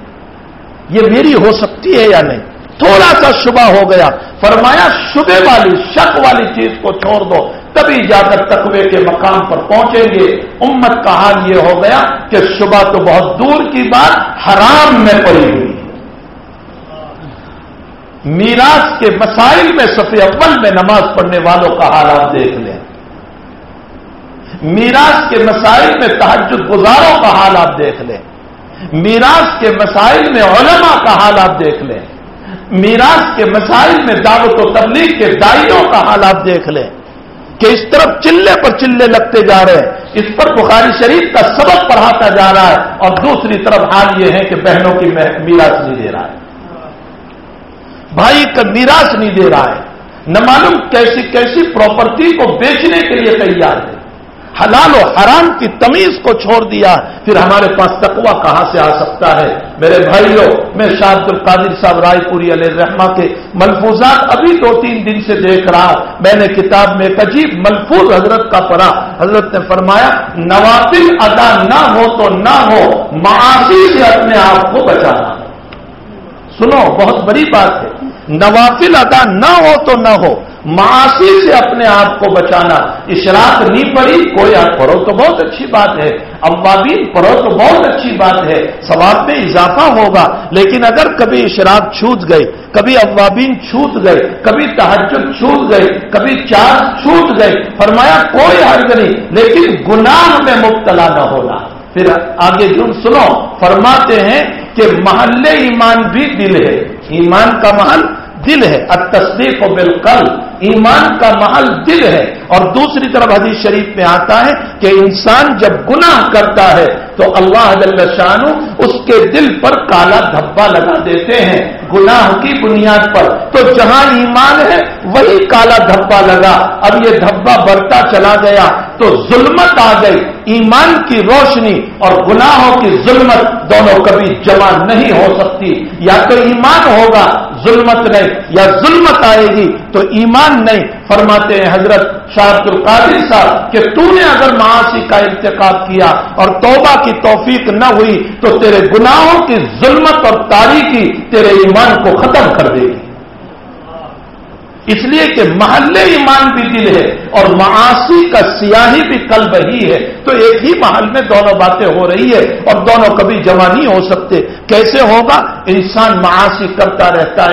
یہ میری ہو سکتی ہے یا نہیں، تھوڑا سا شبہ ہو گیا، فرمایا شبے والی شک والی چیز کو چھوڑ دو، تبھی جا کر تقوی کے مقام پر پہنچیں گے۔ امت کا حال یہ ہو گیا کہ شبہ تو بہت دور کی بات، حرام میں پڑی ہوئی، میراث کے مسائل میں صف اول میں نماز پڑھنے والوں کا حال آپ دیکھ لیں، میراث کے مسائل میں تہجد گزاروں کا حال آپ دیکھ لیں، میراث کے مسائل میں علماء کا حال آپ دیکھ لیں، میراث کے مسائل میں دعوت و تبلیغ کے داعیوں کا حال آپ دیکھ لیں کہ اس طرف چلے پر چلے لگتے جا رہے ہیں، اس پر بخاری شریف کا سبق پڑھاتا جا رہا ہے، اور دوسری طرف حال یہ ہے کہ بہنوں کی میراث نہیں دے رہا ہے، بھائی کا میراث نہیں دے رہا ہے، نہ معلوم کیسی کیسی پراپرٹی کو بیچنے کے لیے تیار ہے، حلال و حرام کی تمیز کو چھوڑ دیا، پھر ہمارے پاس تقویٰ کہاں سے آ سکتا ہے؟ میرے بھائیوں، میں شاہ عبد القادر صاحب رائے پوری علیہ الرحمہ کے ملفوظات ابھی 2-3 دن سے دیکھ رہا ہوں، میں نے کتاب میں ایک عجیب ملفوظ حضرت کا پڑھا، حضرت نے فرمایا نوافل ادا نہ ہو تو نہ ہو، معاصی سے اپنے آپ کو بچانا۔ سنو، بہت بڑی بات ہے، نوافل ادا نہ ہو تو نہ ہو، معاصی سے اپنے آپ کو بچانا۔ اشراق نہیں پڑھی، کوئی آپ پڑھو تو بہت اچھی بات ہے، اوابین پڑھو تو بہت اچھی بات ہے، ثواب میں اضافہ ہوگا، لیکن اگر کبھی اشراق چھوٹ گئے، کبھی اوابین چھوٹ گئے، کبھی تہجد چھوٹ گئے، کبھی چاند چھوٹ گئے، فرمایا کوئی حرج نہیں، لیکن گناہ میں مبتلا نہ ہونا۔ پھر آگے جو سنو، فرماتے ہیں کہ محل ایمان بھی دل ہے، ایمان کا محل دل ہے، التصدیق بالقلب، ایمان کا محل دل ہے۔ اور دوسری طرف حدیث شریف میں آتا ہے کہ انسان جب گناہ کرتا ہے تو اللہ جل شانہ اس کے دل پر کالا دھبا لگا دیتے ہیں گناہ کی بنیاد پر، تو جہاں ایمان ہے وہی کالا دھبا لگا، اب یہ دھبا بڑھتا چلا گیا تو ظلمت آ گئی، ایمان کی روشنی اور گناہوں کی ظلمت دونوں کبھی جمع نہیں ہو سکتی، یا تو ایمان ہوگا ظلمت نہیں، یا ظلمت آئے گی تو ایمان نہیں۔ فرماتے ہیں حضرت شاہ عبد القادر صاحب کہ تو نے اگر معاصی کا ارتکاب کیا اور توبہ کی توفیق نہ ہوئی تو تیرے گناہوں کی ظلمت اور تاریکی تیرے ایمان کو ختم کر دے گی، اس لیے کہ محل ایمان بھی دل ہے اور معاصی کا سیاہی بھی قلب ہی ہے، تو ایک ہی محل میں دونوں باتیں ہو رہی ہے اور دونوں کبھی جمع نہیں ہو سکتے۔ کیسے ہوگا؟ انسان معاصی کرتا رہتا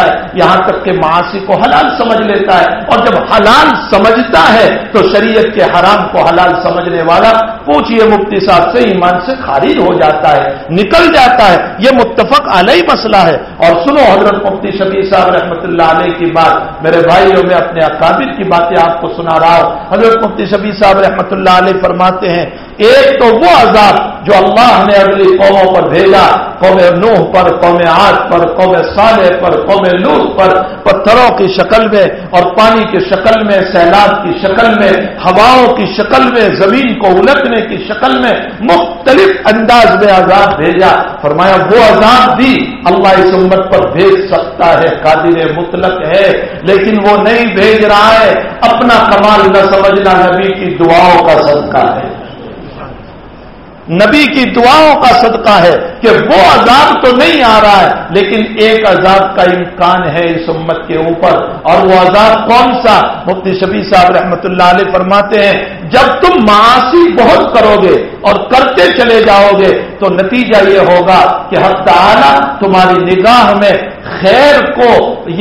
ہے یہاں تک کہ معاصی کو حلال سمجھ لیتا ہے، اور جب حلال سمجھتا ہے تو شریعت کے حرام کو حلال سمجھنے والا پوچھئے مفتی صاحب سے ایمان سے خارج ہو جاتا ہے، نکل جاتا ہے، یہ متفق علیہ مسئلہ ہے۔ اور سنو حضرت مفتی شفیع صاحب رحمۃ اللہ علیہ کی بات، میرے بھائیوں میں اپنے اکابر کی باتیں آپ کو سنا رہا ہوں۔ حضرت مفتی شفیع صاحب رحمۃ اللہ علیہ فرماتے ہیں ایک تو وہ عذاب جو اللہ نے اگلی قوموں پر بھیجا، قوم نوح پر، قوم عاد پر، قوم صالح پر، قوم لوط پر، پتھروں کی شکل میں اور پانی کی شکل میں، سیلاب کی شکل میں، ہواؤں کی شکل میں، زمین کو الٹنے کی شکل میں، مختلف انداز میں عذاب بھیجا۔ فرمایا وہ عذاب بھی اللہ اس امت پر بھیج سکتا ہے، قادر مطلق ہے، لیکن وہ نہیں بھیج رہا ہے، اپنا کمال نہ سمجھنا، نبی کی دعاؤں کا صدقہ ہے، نبی کی دعاؤں کا صدقہ ہے کہ وہ عذاب تو نہیں آ رہا ہے، لیکن ایک عذاب کا امکان ہے اس امت کے اوپر، اور وہ عذاب کون سا؟ مفتی شفیع صاحب رحمۃ اللہ علیہ فرماتے ہیں جب تم معاصی بہت کرو گے اور کرتے چلے جاؤ گے تو نتیجہ یہ ہوگا کہ حق تعالی تمہاری نگاہ میں خیر کو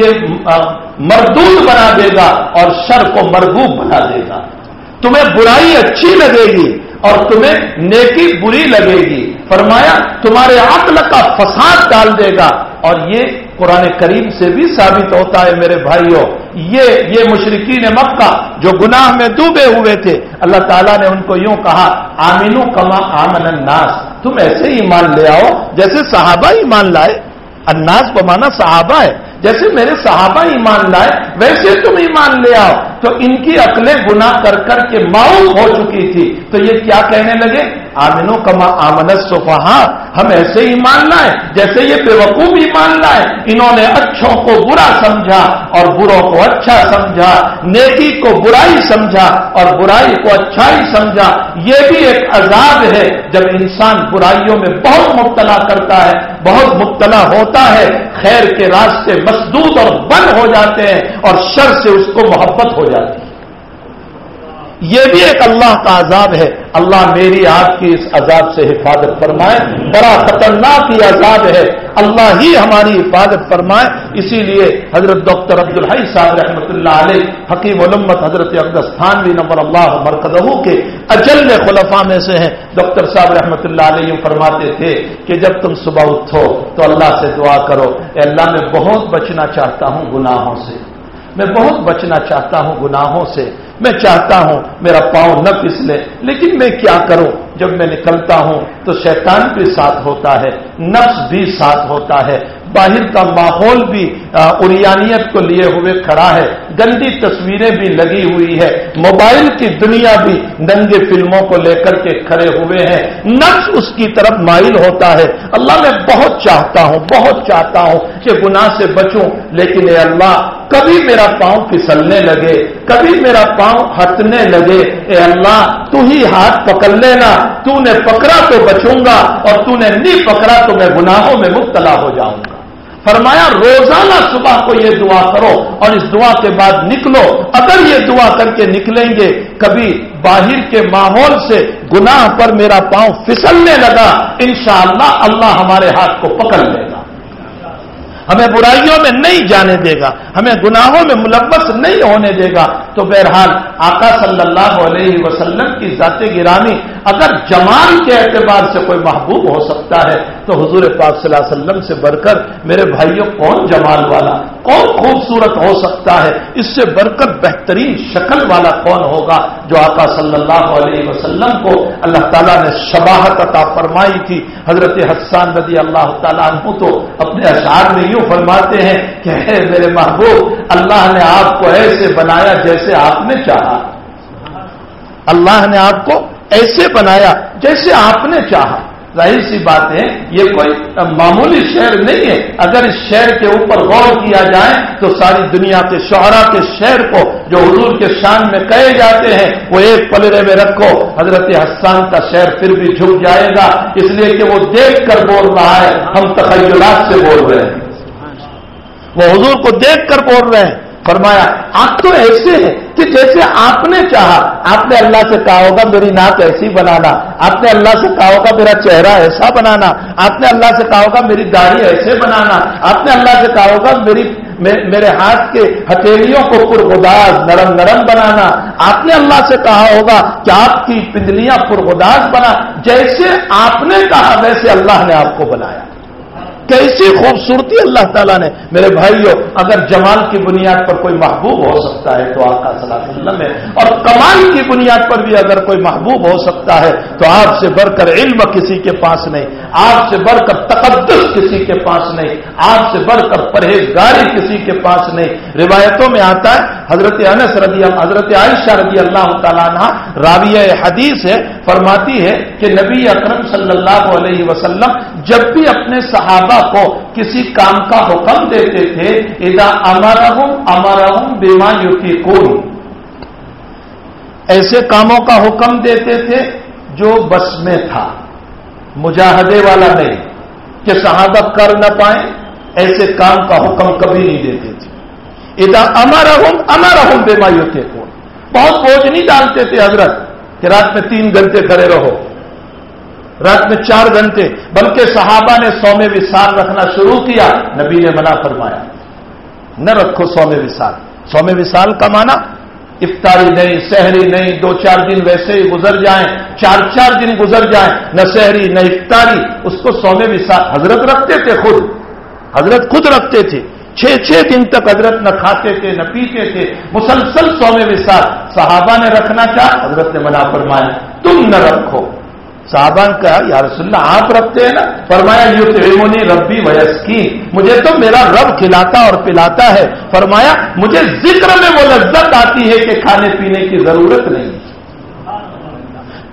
یہ مردود بنا دے گا اور شر کو مرغوب بنا دے گا، تمہیں برائی اچھی لگے گی اور تمہیں نیکی بری لگے گی، فرمایا تمہارے عقل کا فساد ڈال دے گا۔ اور یہ قرآن کریم سے بھی ثابت ہوتا ہے میرے بھائیوں، یہ مشرکین مکہ جو گناہ میں ڈوبے ہوئے تھے، اللہ تعالیٰ نے ان کو یوں کہا آمنو کما آمن الناس، تم ایسے ایمان لے آؤ جیسے صحابہ ایمان لائے، الناس بمانا صحابہ ہے، جیسے میرے صحابہ ایمان لائے ویسے تم ایمان لے آؤ۔ تو ان کی عقلیں گناہ کر کر کے معاف ہو چکی تھی، تو یہ کیا کہنے لگے آمنو کما آمن السفہاء، ہم ایسے ایمان لائے جیسے یہ بیوقوف ایمان لائے، انہوں نے اچھوں کو برا سمجھا اور بروں کو اچھا سمجھا، نیکی کو برائی سمجھا اور برائی کو اچھائی سمجھا۔ یہ بھی ایک عذاب ہے جب انسان برائیوں میں بہت مبتلا کرتا ہے، بہت مبتلا ہوتا ہے، خیر کے راستے مسدود اور بند ہو جاتے ہیں اور شر سے اس کو محبت ہو جاتی ہے۔ یہ بھی ایک اللہ کا عذاب ہے. اللہ میری آپ کی اس عذاب سے حفاظت فرمائے. بڑا خطرناک یہ عذاب ہے. اللہ ہی ہماری حفاظت فرمائے. اسی لیے حضرت ڈاکٹر عبدالحی صاحب رحمۃ اللہ علیہ حکیم الامت حضرت اقدس تھانوی نور اللہ مرکزہ کے اجل خلفاء میں سے ہیں. ڈاکٹر صاحب رحمۃ اللہ علیہ فرماتے تھے کہ جب تم صبح اٹھو تو اللہ سے دعا کرو, اے اللہ میں بہت بچنا چاہتا ہوں گناہوں سے, میں بہت بچنا چاہتا ہوں گناہوں سے, میں چاہتا ہوں میرا پاؤں نہ پھسلے, لیکن میں کیا کروں؟ جب میں نکلتا ہوں تو شیطان بھی ساتھ ہوتا ہے, نفس بھی ساتھ ہوتا ہے, باہر کا ماحول بھی عریانیت کو لیے ہوئے کھڑا ہے, گندی تصویریں بھی لگی ہوئی ہے, موبائل کی دنیا بھی ننگے فلموں کو لے کر کے کھڑے ہوئے ہیں, نفس اس کی طرف مائل ہوتا ہے. اللہ میں بہت چاہتا ہوں کہ گناہ سے بچوں, لیکن اے اللہ کبھی میرا پاؤں پھسلنے لگے, کبھی میرا پاؤں ہٹنے لگے, اے اللہ تو ہی ہاتھ پکڑ لینا, تو نے پکڑا تو بچوں گا اور تو نے نہیں پکڑا تو میں گناہوں میں مبتلا ہو جاؤں گا. فرمایا روزانہ صبح کو یہ دعا کرو اور اس دعا کے بعد نکلو. اگر یہ دعا کر کے نکلیں گے, کبھی باہر کے ماحول سے گناہ پر میرا پاؤں پھسلنے لگا, انشاءاللہ اللہ ہمارے ہاتھ کو پکڑ لے گا, ہمیں برائیوں میں نہیں جانے دے گا, ہمیں گناہوں میں ملوث نہیں ہونے دے گا. تو بہرحال آقا صلی اللہ علیہ وسلم کی ذات گرامی اگر جمال کے اعتبار سے کوئی محبوب ہو سکتا ہے تو حضور پاک صلی اللہ علیہ وسلم سے بڑھ کر میرے بھائیوں کون جمال والا, کون خوبصورت ہو سکتا ہے؟ اس سے بڑھ کر بہترین شکل والا کون ہوگا جو آقا صلی اللہ علیہ وسلم کو اللہ تعالیٰ نے شباہت عطا فرمائی تھی. حضرت حسان رضی اللہ تعالیٰ عنہ تو اپنے اشعار میں یوں فرماتے ہیں کہ اے میرے محبوب, اللہ نے آپ کو ایسے بنایا جیسے آپ نے چاہا, اللہ نے آپ کو ایسے بنایا جیسے آپ نے چاہا. ظاہر سی بات ہے یہ کوئی معمولی شعر نہیں ہے. اگر اس شعر کے اوپر غور کیا جائے تو ساری دنیا کے شعراء کے شعر کو جو حضور کے شان میں کہے جاتے ہیں وہ ایک پلڑے میں رکھو, حضرت حسان کا شعر پھر بھی جھک جائے گا, اس لیے کہ وہ دیکھ کر بول رہا ہے, ہم تخیلات سے بول رہے ہیں, وہ حضور کو دیکھ کر بول رہے ہیں. فرمایا آپ تو ایسے ہیں کہ جیسے آپ نے چاہا. آپ نے اللہ سے کہا ہوگا میری ناک ایسی بنانا, آپ نے اللہ سے کہا ہوگا میرا چہرہ ایسا بنانا, آپ نے اللہ سے کہا ہوگا میری داڑھی ایسے بنانا, آپ نے اللہ سے کہا ہوگا میرے ہاتھ کے ہتھیلیوں کو پرغداز نرم نرم بنانا, آپ نے اللہ سے کہا ہوگا کہ آپ کی پنڈلیاں پرغداز بنا. جیسے آپ نے کہا ویسے اللہ نے آپ کو بنایا. کیسی خوبصورتی اللہ تعالیٰ نے. میرے بھائیوں اگر جمال کی بنیاد پر کوئی محبوب ہو سکتا ہے تو آقا صلی اللہ علیہ وسلم ہے, اور کمال کی بنیاد پر بھی اگر کوئی محبوب ہو سکتا ہے تو آپ سے بڑھ کر علم کسی کے پاس نہیں, آپ سے بڑھ کر تقدس کسی کے پاس نہیں, آپ سے بڑھ کر پرہیزگاری کسی کے پاس نہیں. روایتوں میں آتا ہے حضرت عائشہ رضی اللہ تعالیٰ عنہ راویہ حدیث ہے, فرماتی ہے کہ نبی اکرم صلی اللہ علیہ وسلم جب بھی اپنے صحابہ کو کسی کام کا حکم دیتے تھے, اذا امرهم بما یطیقون, ایسے کاموں کا حکم دیتے تھے جو بس میں تھا, مجاہدے والا نہیں کہ صحابہ کر نہ پائیں, ایسے کام کا حکم کبھی نہیں دیتے تھے. اذا امرهم بما یطیقون, بہت بوجھ نہیں ڈالتے تھے حضرت کہ رات میں 3 گھنٹے کھڑے رہو, رات میں 4 گھنٹے, بلکہ صحابہ نے صوم وصال رکھنا شروع کیا, نبی نے منع فرمایا نہ رکھو صوم وصال. صوم وصال کا معنی افطاری نہیں, سحری نہیں, 2-4 دن ویسے ہی گزر جائیں, 4 دن گزر جائیں, نہ سحری نہ افطاری, اس کو صوم وصال. حضرت رکھتے تھے, حضرت خود رکھتے تھے, 6 دن تک حضرت نہ کھاتے تھے نہ پیتے تھے, مسلسل صوم وصال. صحابہ نے رکھنا چاہا, حضرت نے منع فرمایا تم نہ رکھو. صحابہ نے کہا یا رسول اللہ آپ رکھتے ہیں نا؟ فرمایا یطعمنی ربی ویسقین, مجھے تو میرا رب کھلاتا اور پلاتا ہے. فرمایا مجھے ذکر میں وہ لذت آتی ہے کہ کھانے پینے کی ضرورت نہیں.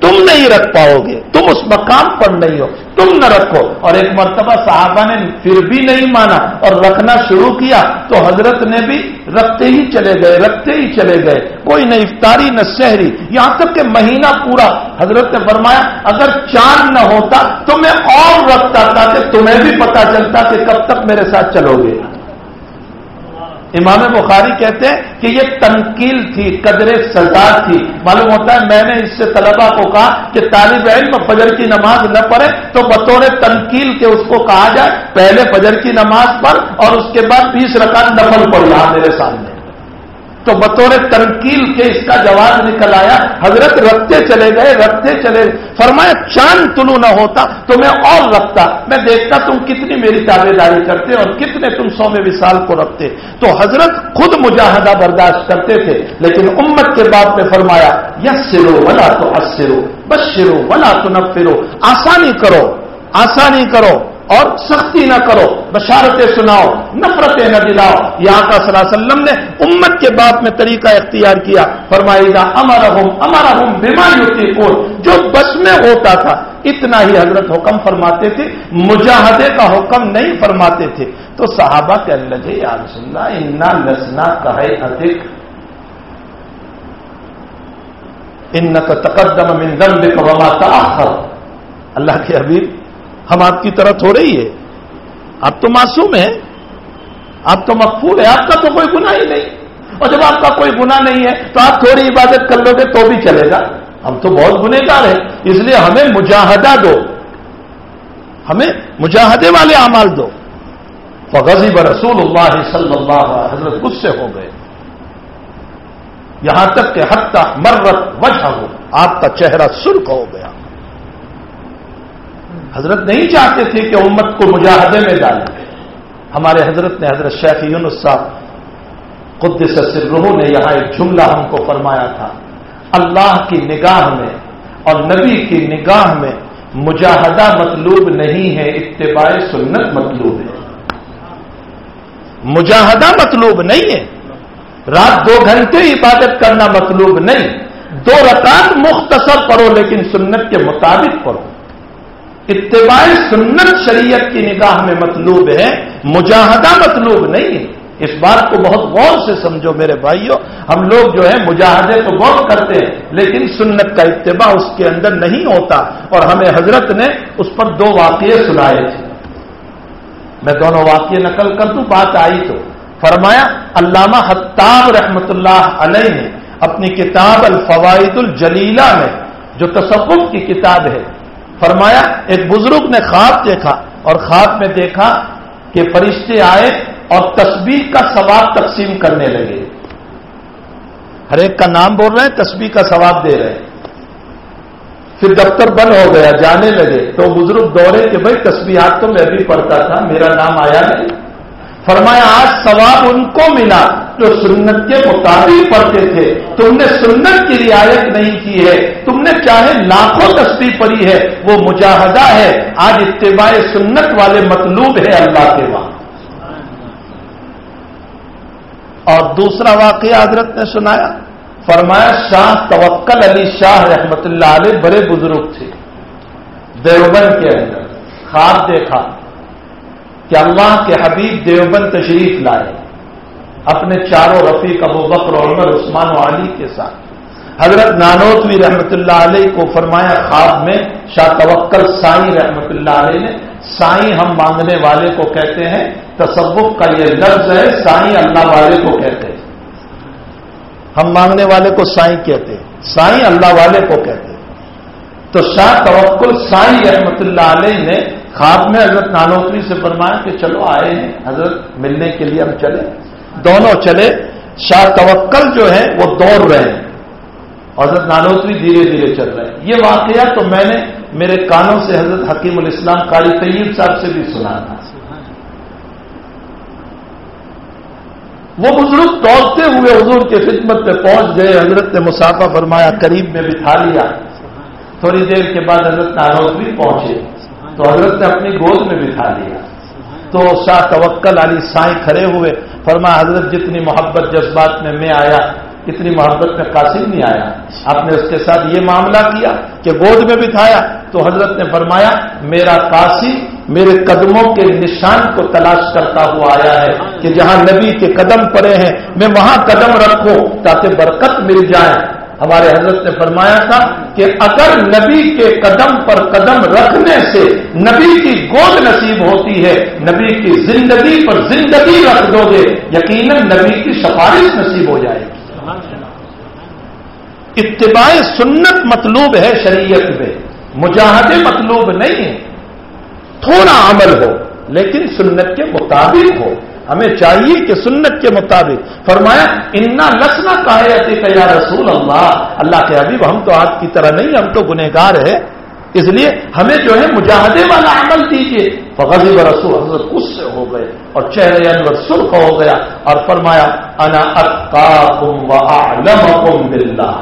تم نہیں رکھ پاؤ گے, تم اس مقام پر نہیں ہو, تم نہ رکھو. اور ایک مرتبہ صحابہ نے پھر بھی نہیں مانا اور رکھنا شروع کیا تو حضرت نے بھی رکھتے ہی چلے گئے, کوئی نہ افطاری نہ سحری, یہاں تک کہ مہینہ پورا. حضرت نے فرمایا اگر چاند نہ ہوتا تو میں اور رکھتا تھا کہ تمہیں بھی پتا چلتا کہ کب تک میرے ساتھ چلو گے. امام بخاری کہتے ہیں کہ یہ تنقیل تھی، قدر سزا تھی. معلوم ہوتا ہے میں نے اس سے طلبہ کو کہا کہ طالب علم فجر کی نماز نہ پڑھے تو بطور تنقیل کے اس کو کہا جائے پہلے فجر کی نماز پڑھ اور اس کے بعد 20 رکعت نفل پڑھ یہاں میرے سامنے. تو بطور تنقیل کے اس کا جواب نکل آیا. حضرت رکھتے چلے گئے رکھتے چلے گئے. فرمایا چاند طلوع نہ ہوتا تو میں اور رکھتا، میں دیکھتا تم کتنی میری تابع داری کرتے اور کتنے تم 100 وصال کو رکھتے. تو حضرت خود مجاہدہ برداشت کرتے تھے، لیکن امت کے باب میں فرمایا یسرو ولا تعسرو بشرو ولا تنفرو، آسانی کرو آسانی کرو اور سختی نہ کرو، بشارتیں سناؤ نفرتیں نہ دلاؤ. یہ آقا صلی اللہ علیہ وسلم نے امت کے باب میں طریقہ اختیار کیا. فرمایا امرہم بما یطیقون، جو بس میں ہوتا تھا اتنا ہی حضرت حکم فرماتے تھے، مجاہدے کا حکم نہیں فرماتے تھے. تو صحابہ کہنے لگے یا رسول اللہ انا لسنا کہیئتک انک تقدم من ذنبک وما تأخر. اللہ کے حبیب ہم آپ کی طرح تھوڑے ہی ہے، آپ تو معصوم ہیں، آپ تو مغفور ہے، آپ کا تو کوئی گناہ ہی نہیں. اور جب آپ کا کوئی گناہ نہیں ہے تو آپ تھوڑی عبادت کر لو گے تو بھی چلے گا. ہم تو بہت گنہگار ہیں، اس لیے ہمیں مجاہدہ دو، ہمیں مجاہدے والے اعمال دو. فغضب رسول اللہ صلی اللہ علیہ وسلم، حضرت غصے ہو گئے یہاں تک کہ حتی مرت وجہہ، آپ کا چہرہ سرخ ہو گیا. حضرت نہیں چاہتے تھے کہ امت کو مجاہدے میں ڈالیں. ہمارے حضرت نے حضرت شیخ یونس صاحب قدس سرہ نے یہاں ایک جملہ ہم کو فرمایا تھا، اللہ کی نگاہ میں اور نبی کی نگاہ میں مجاہدہ مطلوب نہیں ہے، اتباع سنت مطلوب ہے. مجاہدہ مطلوب نہیں ہے، رات 2 گھنٹے عبادت کرنا مطلوب نہیں، 2 رکعت مختصر پڑھو لیکن سنت کے مطابق پڑھو. اتباع سنت شریعت کی نگاہ میں مطلوب ہے، مجاہدہ مطلوب نہیں ہے. اس بات کو بہت غور سے سمجھو میرے بھائیوں. ہم لوگ جو ہے مجاہدے تو بہت کرتے ہیں لیکن سنت کا اتباع اس کے اندر نہیں ہوتا. اور ہمیں حضرت نے اس پر 2 واقعے سنائے تھے. میں دونوں واقعے نقل کر دوں بات آئی تو. فرمایا علامہ حطاب رحمۃ اللہ علیہ نے اپنی کتاب الفوائد الجلیلہ میں جو تصوف کی کتاب ہے، فرمایا ایک بزرگ نے خواب دیکھا اور خواب میں دیکھا کہ فرشتے آئے اور تسبیح کا ثواب تقسیم کرنے لگے. ہر ایک کا نام بول رہے ہیں، تسبیح کا ثواب دے رہے ہیں. پھر دفتر بند ہو گیا، جانے لگے تو بزرگ دوڑے کہ بھائی تسبیحات تو میں بھی پڑھتا تھا، میرا نام آیا نہیں. فرمایا آج ثواب ان کو ملا جو سنت کے مطابق پڑھتے تھے، تم نے سنت کی رعایت نہیں کی ہے، تم نے چاہے لاکھوں تسبیح پڑھی ہے، وہ مجاہدہ ہے. آج اتباع سنت والے مطلوب ہے اللہ کے وہاں. اور دوسرا واقعہ حضرت نے سنایا، فرمایا شاہ توکل علی شاہ رحمت اللہ علیہ بڑے بزرگ تھے، دیوبند کے اندر خواب دیکھا کہ اللہ کے حبیب دیوبند تشریف لائے اپنے 4 رفیق ابو بکر عمر عثمان و علی کے ساتھ. حضرت نانوتوی رحمت اللہ علیہ کو فرمایا خواب میں شاہ توکل سائیں رحمت اللہ علیہ نے، سائیں ہم مانگنے والے کو کہتے ہیں، تصوف کا یہ لفظ ہے، سائیں اللہ والے کو کہتے ہیں. ہم مانگنے والے کو سائیں کہتے ہیں، سائیں اللہ والے کو کہتے ہیں. تو شاہ توکل سائیں رحمت اللہ علیہ نے خواب میں حضرت نانوتوی سے فرمایا کہ چلو آئے ہیں حضرت ملنے کے لیے، ہم چلے. دونوں چلے. شاہ توکل جو ہے وہ دوڑ رہے ہیں، حضرت نانوتوی دھیرے دھیرے چل رہے ہیں. یہ واقعہ تو میں نے میرے کانوں سے حضرت حکیم الاسلام قاری طیب صاحب سے بھی سنا تھا. وہ بزرگ دوڑتے ہوئے حضور کی خدمت میں پہنچ گئے. حضرت نے مصافحہ فرمایا، قریب میں بٹھا لیا. تھوڑی دیر کے بعد حضرت نانوتوی پہنچے تو حضرت نے اپنی گود میں بٹھا لیا. تو شاہ توکل علی سائیں کھڑے ہوئے، فرمایا حضرت جتنی محبت جذبات میں آیا اتنی محبت میں قاسم نہیں آیا. آپ نے اس کے ساتھ یہ معاملہ کیا کہ گود میں بٹھایا. تو حضرت نے فرمایا میرا قاسم میرے قدموں کے نشان کو تلاش کرتا ہوا آیا ہے کہ جہاں نبی کے قدم پڑے ہیں میں وہاں قدم رکھوں تاکہ برکت مل جائے. ہمارے حضرت نے فرمایا تھا کہ اگر نبی کے قدم پر قدم رکھنے سے نبی کی گود نصیب ہوتی ہے، نبی کی زندگی پر زندگی رکھ دو گے، یقیناً نبی کی سفارش نصیب ہو جائے گی۔ اتباع سنت مطلوب ہے شریعت میں، مجاہدے مطلوب نہیں ہے۔ تھوڑا عمل ہو لیکن سنت کے مطابق ہو، ہمیں چاہیے کہ سنت کے مطابق۔ فرمایا انا لسنا کہتے کہ یا رسول اللہ، اللہ کے حبیب ہم تو آپ کی طرح نہیں، ہم تو گنہگار ہے، اس لیے ہمیں جو ہے مجاہدے والا عمل دیجیے۔ فغضب رسول، حضرت غصے ہو گئے اور چہرے انور سرخ ہو گیا اور فرمایا انا اتقاکم واعلمکم باللہ،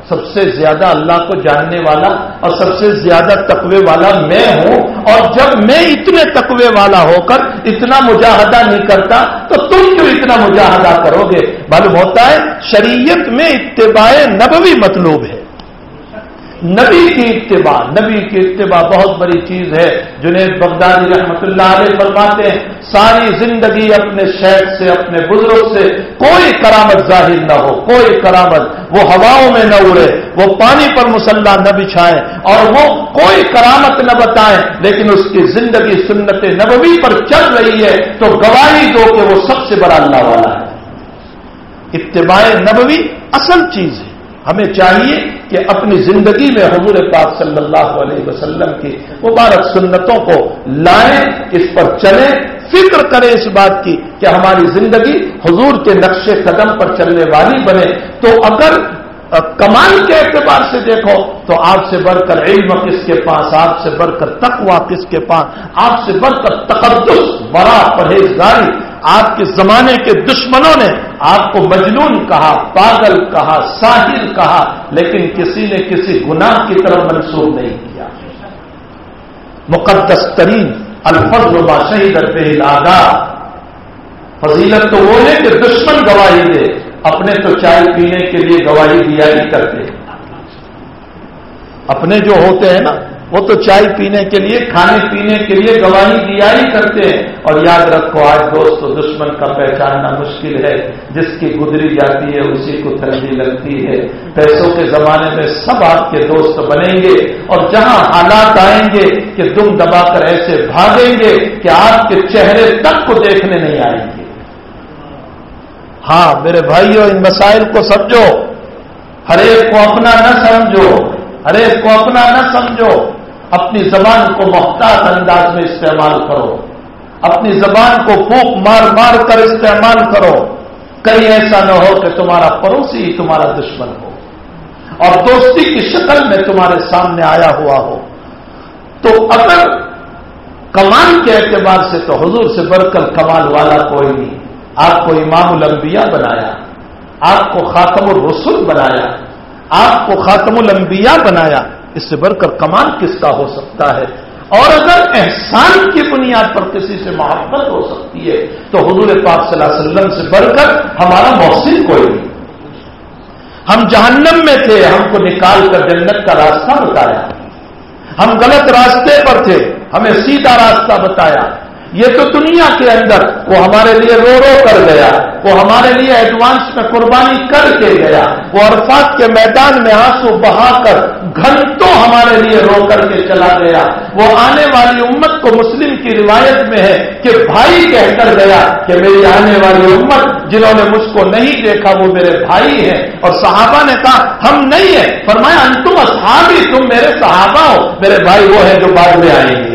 سب سے زیادہ اللہ کو جاننے والا اور سب سے زیادہ تقوی والا میں ہوں، اور جب میں اتنے تقوی والا ہو کر اتنا مجاہدہ نہیں کرتا تو تم کیوں اتنا مجاہدہ کرو گے؟ معلوم ہوتا ہے شریعت میں اتباع نبوی مطلوب ہے، نبی کی اتباع، نبی کی اتباع بہت بڑی چیز ہے۔ جنید بغدادی رحمت اللہ علیہ فرماتے ہیں ساری زندگی اپنے شیخ سے، اپنے بزرگ سے کوئی کرامت ظاہر نہ ہو، کوئی کرامت، وہ ہواؤں میں نہ اڑے، وہ پانی پر مسلح نہ بچھائیں اور وہ کوئی کرامت نہ بتائیں، لیکن اس کی زندگی سنت نبوی پر چل رہی ہے تو گواہی دو کہ وہ سب سے بڑا اللہ والا ہے۔ اتباع نبوی اصل چیز ہے، ہمیں چاہیے کہ اپنی زندگی میں حضور پاک صلی اللہ علیہ وسلم کی مبارک سنتوں کو لائیں، اس پر چلیں، فکر کریں اس بات کی کہ ہماری زندگی حضور کے نقش قدم پر چلنے والی بنے۔ تو اگر کمال کے اعتبار سے دیکھو تو آپ سے بڑھ کر علم کس کے پاس، آپ سے بڑھ کر تقویٰ کس کے پاس، آپ سے بڑھ کر تقدس، ورع، پرہیزگاری۔ آپ کے زمانے کے دشمنوں نے آپ کو مجنون کہا، پاگل کہا، ساحر کہا، لیکن کسی نے کسی گناہ کی طرف منسوب نہیں کیا۔ مقدس ترین الفضل ما شہدت بہ الاعداء، فضیلت تو وہ ہے کہ دشمن گواہی دے، اپنے تو چائے پینے کے لیے گواہی دیا ہی کرتے، اپنے جو ہوتے ہیں نا وہ تو چائے پینے کے لیے، کھانے پینے کے لیے گواہی دیا ہی کرتے ہیں۔ اور یاد رکھو آج دوست و دشمن کا پہچاننا مشکل ہے، جس کی گزری جاتی ہے اسی کو ٹھنڈی لگتی ہے۔ پیسوں کے زمانے میں سب آپ کے دوست بنیں گے، اور جہاں حالات آئیں گے کہ دم دبا کر ایسے بھاگیں گے کہ آپ کے چہرے تک کو دیکھنے نہیں آئیں گے۔ ہاں میرے بھائیوں، ان مسائل کو سمجھو، ہر ایک کو اپنا نہ سمجھو، ہر ایک کو اپنا نہ سمجھو، اپنی زبان کو محتاط انداز میں استعمال کرو، اپنی زبان کو پھونک مار مار کر استعمال کرو، کہیں ایسا نہ ہو کہ تمہارا پڑوسی ہی تمہارا دشمن ہو اور دوستی کی شکل میں تمہارے سامنے آیا ہوا ہو۔ تو اگر کمال کے اعتبار سے تو حضور سے بڑھ کر کمال والا کوئی نہیں۔ آپ کو امام الانبیاء بنایا، آپ کو خاتم الرسل بنایا، آپ کو خاتم الانبیاء بنایا، اس سے بڑھ کر کمال کس کا ہو سکتا ہے؟ اور اگر احسان کی بنیاد پر کسی سے محبت ہو سکتی ہے تو حضور پاک صلی اللہ علیہ وسلم سے بڑھ کر ہمارا محسن کوئی نہیں۔ ہم جہنم میں تھے، ہم کو نکال کر جنت کا راستہ بتایا، ہم غلط راستے پر تھے، ہمیں سیدھا راستہ بتایا۔ یہ تو دنیا کے اندر وہ ہمارے لیے رو رو کر گیا، وہ ہمارے لیے ایڈوانس میں قربانی کر کے گیا، وہ عرفات کے میدان میں آنسو بہا کر گھنٹوں ہمارے لیے رو کر کے چلا گیا۔ وہ آنے والی امت کو مسلم کی روایت میں ہے کہ بھائی کہہ کر گیا کہ میری آنے والی امت جنہوں نے مجھ کو نہیں دیکھا وہ میرے بھائی ہیں، اور صحابہ نے کہا ہم نہیں ہیں، فرمایا انتم اصحابی، تم میرے صحابہ ہو، میرے بھائی وہ ہیں جو بعد میں آئیں گے،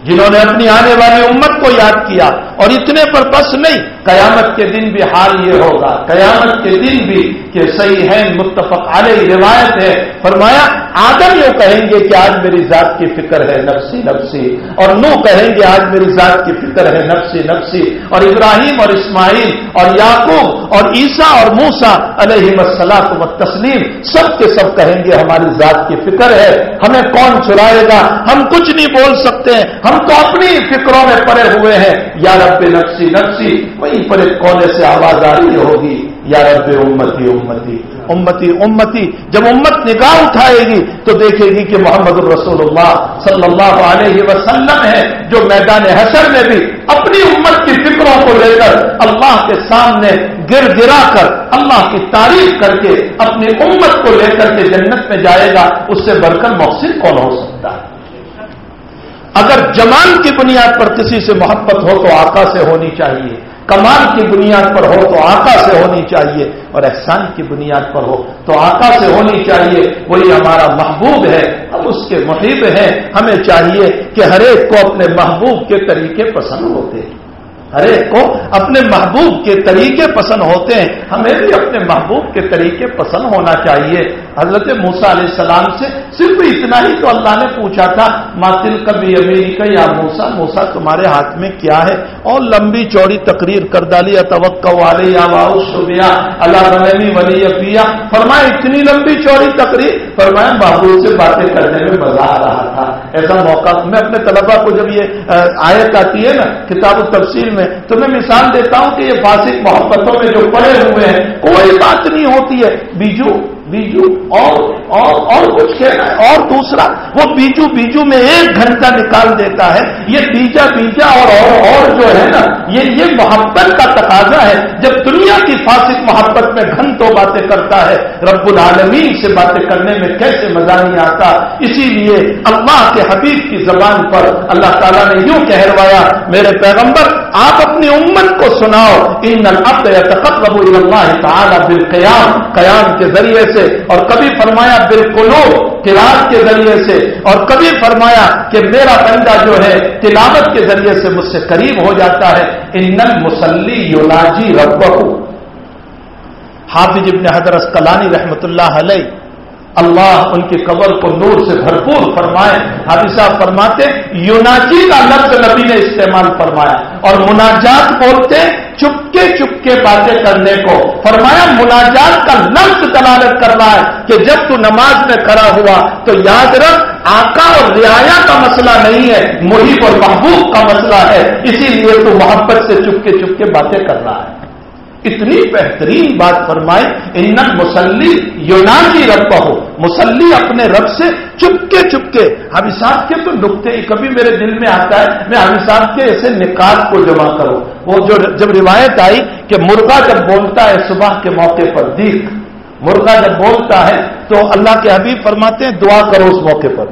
جنہوں نے اپنی آنے والی امت کو یاد کیا۔ اور اتنے پر بس نہیں، قیامت کے دن بھی حال یہ ہوگا، قیامت کے دن بھی کہ صحیح ہے، متفق علیہ روایت ہے، فرمایا آدم یوں کہیں گے کہ آج میری ذات کی فکر ہے نفسی نفسی، اور نوح کہیں گے آج میری ذات کی فکر ہے نفسی نفسی، اور ابراہیم اور اسماعیل اور یعقوب اور عیسیٰ اور موسیٰ علیہم الصلاۃ والتسلیم سب کے سب کہیں گے ہماری ذات کی فکر ہے، ہمیں کون چھڑائے گا، ہم کچھ نہیں بول سکتے ہیں، ہم تو اپنی فکروں میں پڑے ہوئے ہیں، یا رب نفسی نفسی، وہیں پر ایک کونے سے آواز آ رہی ہوگی یا رب امتی امتی امتی امتی۔ جب امت نگاہ اٹھائے گی تو دیکھے گی کہ محمد الرسول اللہ صلی اللہ علیہ وسلم ہے، جو میدان حشر میں بھی اپنی امت کی فکر فکروں کو لے کر اللہ کے سامنے گر گرا کر اللہ کی تعریف کر کے اپنی امت کو لے کر کے جنت میں جائے گا، اس سے بڑھ کر محسن کون ہو سکتا ہے؟ اگر جمال کی بنیاد پر کسی سے محبت ہو تو آقا سے ہونی چاہیے، کمال کی بنیاد پر ہو تو آقا سے ہونی چاہیے، اور احسان کی بنیاد پر ہو تو آقا سے ہونی چاہیے۔ وہی ہمارا محبوب ہے، ہم اس کے محب ہیں۔ ہمیں چاہیے کہ ہر ایک کو اپنے محبوب کے طریقے پسند ہوتے ہیں، ہر ایک کو اپنے محبوب کے طریقے پسند ہوتے ہیں، ہمیں بھی اپنے محبوب کے طریقے پسند ہونا چاہیے۔ حضرت موسیٰ علیہ السلام سے صرف اتنا ہی تو اللہ نے پوچھا تھا، ما تلک بیمینک یا موسیٰ، موسیٰ تمہارے ہاتھ میں کیا ہے؟ اور لمبی چوڑی تقریر کر ڈالی، اتوکل علی واعوذ بیا علی غنمی ولی فیا۔ فرمایا اتنی لمبی چوڑی تقریر؟ فرمایا محبوب سے باتیں کرنے میں مزہ آ رہا تھا۔ ایسا موقع میں اپنے طلبا کو جب یہ آیت آتی ہے نا کتاب التفسیر میں، تو میں مثال دیتا ہوں کہ یہ فاسق محبتوں میں جو پڑے ہوئے ہیں کوئی بات نہیں ہوتی ہے، بیجو اور کچھ کہنا ہے، اور دوسرا وہ بیجو میں 1 گھنٹہ نکال دیتا ہے۔ یہ بیجا اور جو ہے نا یہ محبت کا تقاضا ہے۔ جب دنیا کی فاسق محبت میں گھنٹوں باتیں کرتا ہے، رب العالمین سے باتیں کرنے میں کیسے مزہ نہیں آتا۔ اسی لیے اللہ کے حبیب کی زبان پر اللہ تعالیٰ نے یوں کہروایا، میرے پیغمبر آپ اپنی امت کو سناؤ، ان العبد یتقرب الی اللہ تعالی بالقیام، قیام کے ذریعے سے، اور کبھی فرمایا بالقلوب، قرات کے ذریعے سے، اور کبھی فرمایا کہ میرا بندہ جو ہے تلاوت کے ذریعے سے مجھ سے قریب ہو جاتا ہے۔ ان المصلی یناجی ربہ۔ حافظ ابن حجر اسقلانی رحمۃ اللہ علیہ، اللہ ان کی قبر کو نور سے بھرپور فرمائے، حافظ صاحب فرماتے یوناجی کا لفظ نبی نے استعمال فرمایا، اور مناجات بولتے چپکے باتیں کرنے کو۔ فرمایا مناجات کا لفظ دلالت کر رہا ہے کہ جب تو نماز میں کھڑا ہوا تو یاد رکھ آقا اور رعایا کا مسئلہ نہیں ہے، محب اور محبوب کا مسئلہ ہے، اسی لیے تو محبت سے چپکے باتیں کر رہا ہے۔ اتنی بہترین بات فرمائے، ان المصلی یناجی ربہ، مصلی اپنے رب سے چپکے حافظ صاحب کے تو نقطے کبھی میرے دل میں آتا ہے، میں حافظ صاحب کے ایسے نکات کو جمع کروں۔ وہ جب روایت آئی کہ مرغا جب بولتا ہے صبح کے موقع پر، مرغا جب بولتا ہے تو اللہ کے حبیب فرماتے ہیں دعا کرو اس موقع پر۔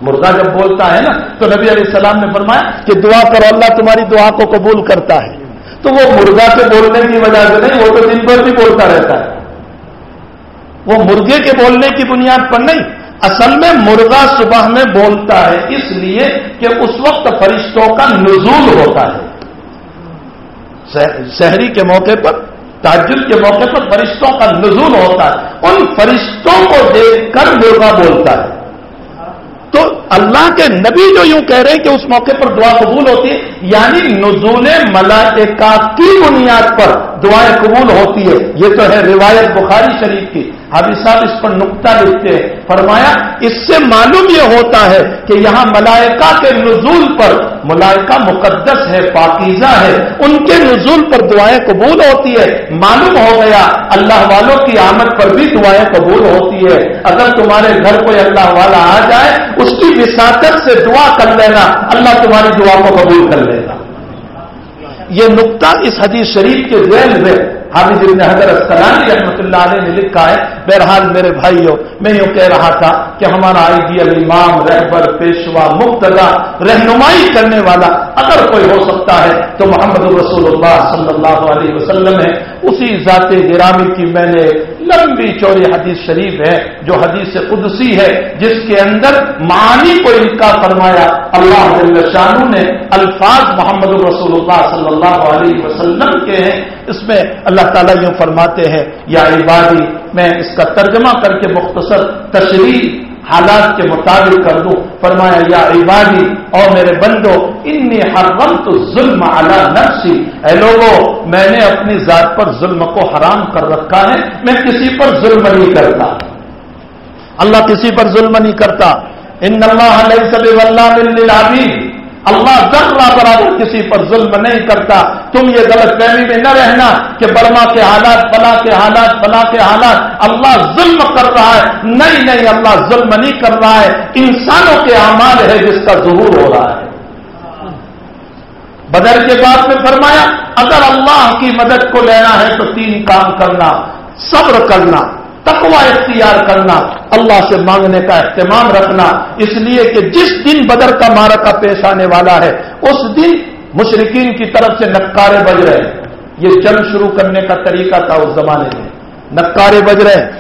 مرغا جب بولتا ہے نا تو نبی علیہ السلام نے فرمایا کہ دعا کرو، اللہ تمہاری دعا کو قبول کرتا ہے۔ تو وہ مرغا کے بولنے کی وجہ سے نہیں، وہ تو دن بھر بھی بولتا رہتا ہے، وہ مرغے کے بولنے کی بنیاد پر نہیں، اصل میں مرغا صبح میں بولتا ہے اس لیے کہ اس وقت فرشتوں کا نزول ہوتا ہے۔ سحری کے موقع پر، تہجد کے موقع پر فرشتوں کا نزول ہوتا ہے، ان فرشتوں کو دیکھ کر مرغا بولتا ہے۔ تو اللہ کے نبی جو یوں کہہ رہے ہیں کہ اس موقع پر دعا قبول ہوتی ہے، یعنی نزول ملائکہ کی بنیاد پر دعائیں قبول ہوتی ہے۔ یہ تو ہے روایت بخاری شریف کی۔ حافظ صاحب اس پر نقطہ لکھتے ہیں، فرمایا اس سے معلوم یہ ہوتا ہے کہ یہاں ملائکہ کے نزول پر، ملائکہ مقدس ہے، پاکیزہ ہے، ان کے نزول پر دعائیں قبول ہوتی ہے۔ معلوم ہو گیا اللہ والوں کی آمد پر بھی دعائیں قبول ہوتی ہے۔ اگر تمہارے گھر کوئی اللہ والا آ جائے، اس کی وساطت سے دعا کر لینا، اللہ تمہاری دعا کو قبول کر لیگا۔ یہ نقطہ اس حدیث شریف کے ذیل میں حافظ ابن حجر اسقلانی رحمۃ اللہ علیہ نے لکھا ہے۔ بہرحال میرے بھائیوں، میں یوں کہہ رہا تھا کہ ہمارا آئیڈیل امام، رہبر، پیشوا، مقتدا، رہنمائی کرنے والا اگر کوئی ہو سکتا ہے تو محمد رسول اللہ صلی اللہ علیہ وسلم ہے۔ اسی ذات گرامی کی میں نے لمبی چوڑی حدیث شریف ہے جو حدیث قدسی ہے، جس کے اندر معانی کو انکا فرمایا اللہ جل شانہ نے، الفاظ محمد رسول اللہ صلی اللہ علیہ وسلم کے ہیں۔ اس میں اللہ تعالیٰ یوں فرماتے ہیں یا عبادی، میں اس کا ترجمہ کر کے مختصر تشریح حالات کے مطابق کر دوں، فرمایا یا عبادی، اور میرے بندو، انی حرمت الظلم علی نفسی، اے لوگوں میں نے اپنی ذات پر ظلم کو حرام کر رکھا ہے، میں کسی پر ظلم نہیں کرتا، اللہ کسی پر ظلم نہیں کرتا۔ ان اللہ لیس بظلام للعبید، اللہ ذرہ برابر کسی پر ظلم نہیں کرتا۔ تم یہ غلط فہمی میں نہ رہنا کہ برما کے حالات، فلاں کے حالات، فلاں کے حالات اللہ ظلم کر رہا ہے، نہیں اللہ ظلم نہیں کر رہا ہے، انسانوں کے اعمال ہے جس کا ظہور ہو رہا ہے۔ بدر کے بعد میں فرمایا اگر اللہ کی مدد کو لینا ہے تو 3 کام کرنا، صبر کرنا، تقوی اختیار کرنا، اللہ سے مانگنے کا اہتمام رکھنا، اس لیے کہ جس دن بدر کا معرکہ پیش آنے والا ہے اس دن مشرکین کی طرف سے نکارے بج رہے ہیں۔ یہ جنگ شروع کرنے کا طریقہ تھا اس زمانے میں، نکارے بج رہے ہیں،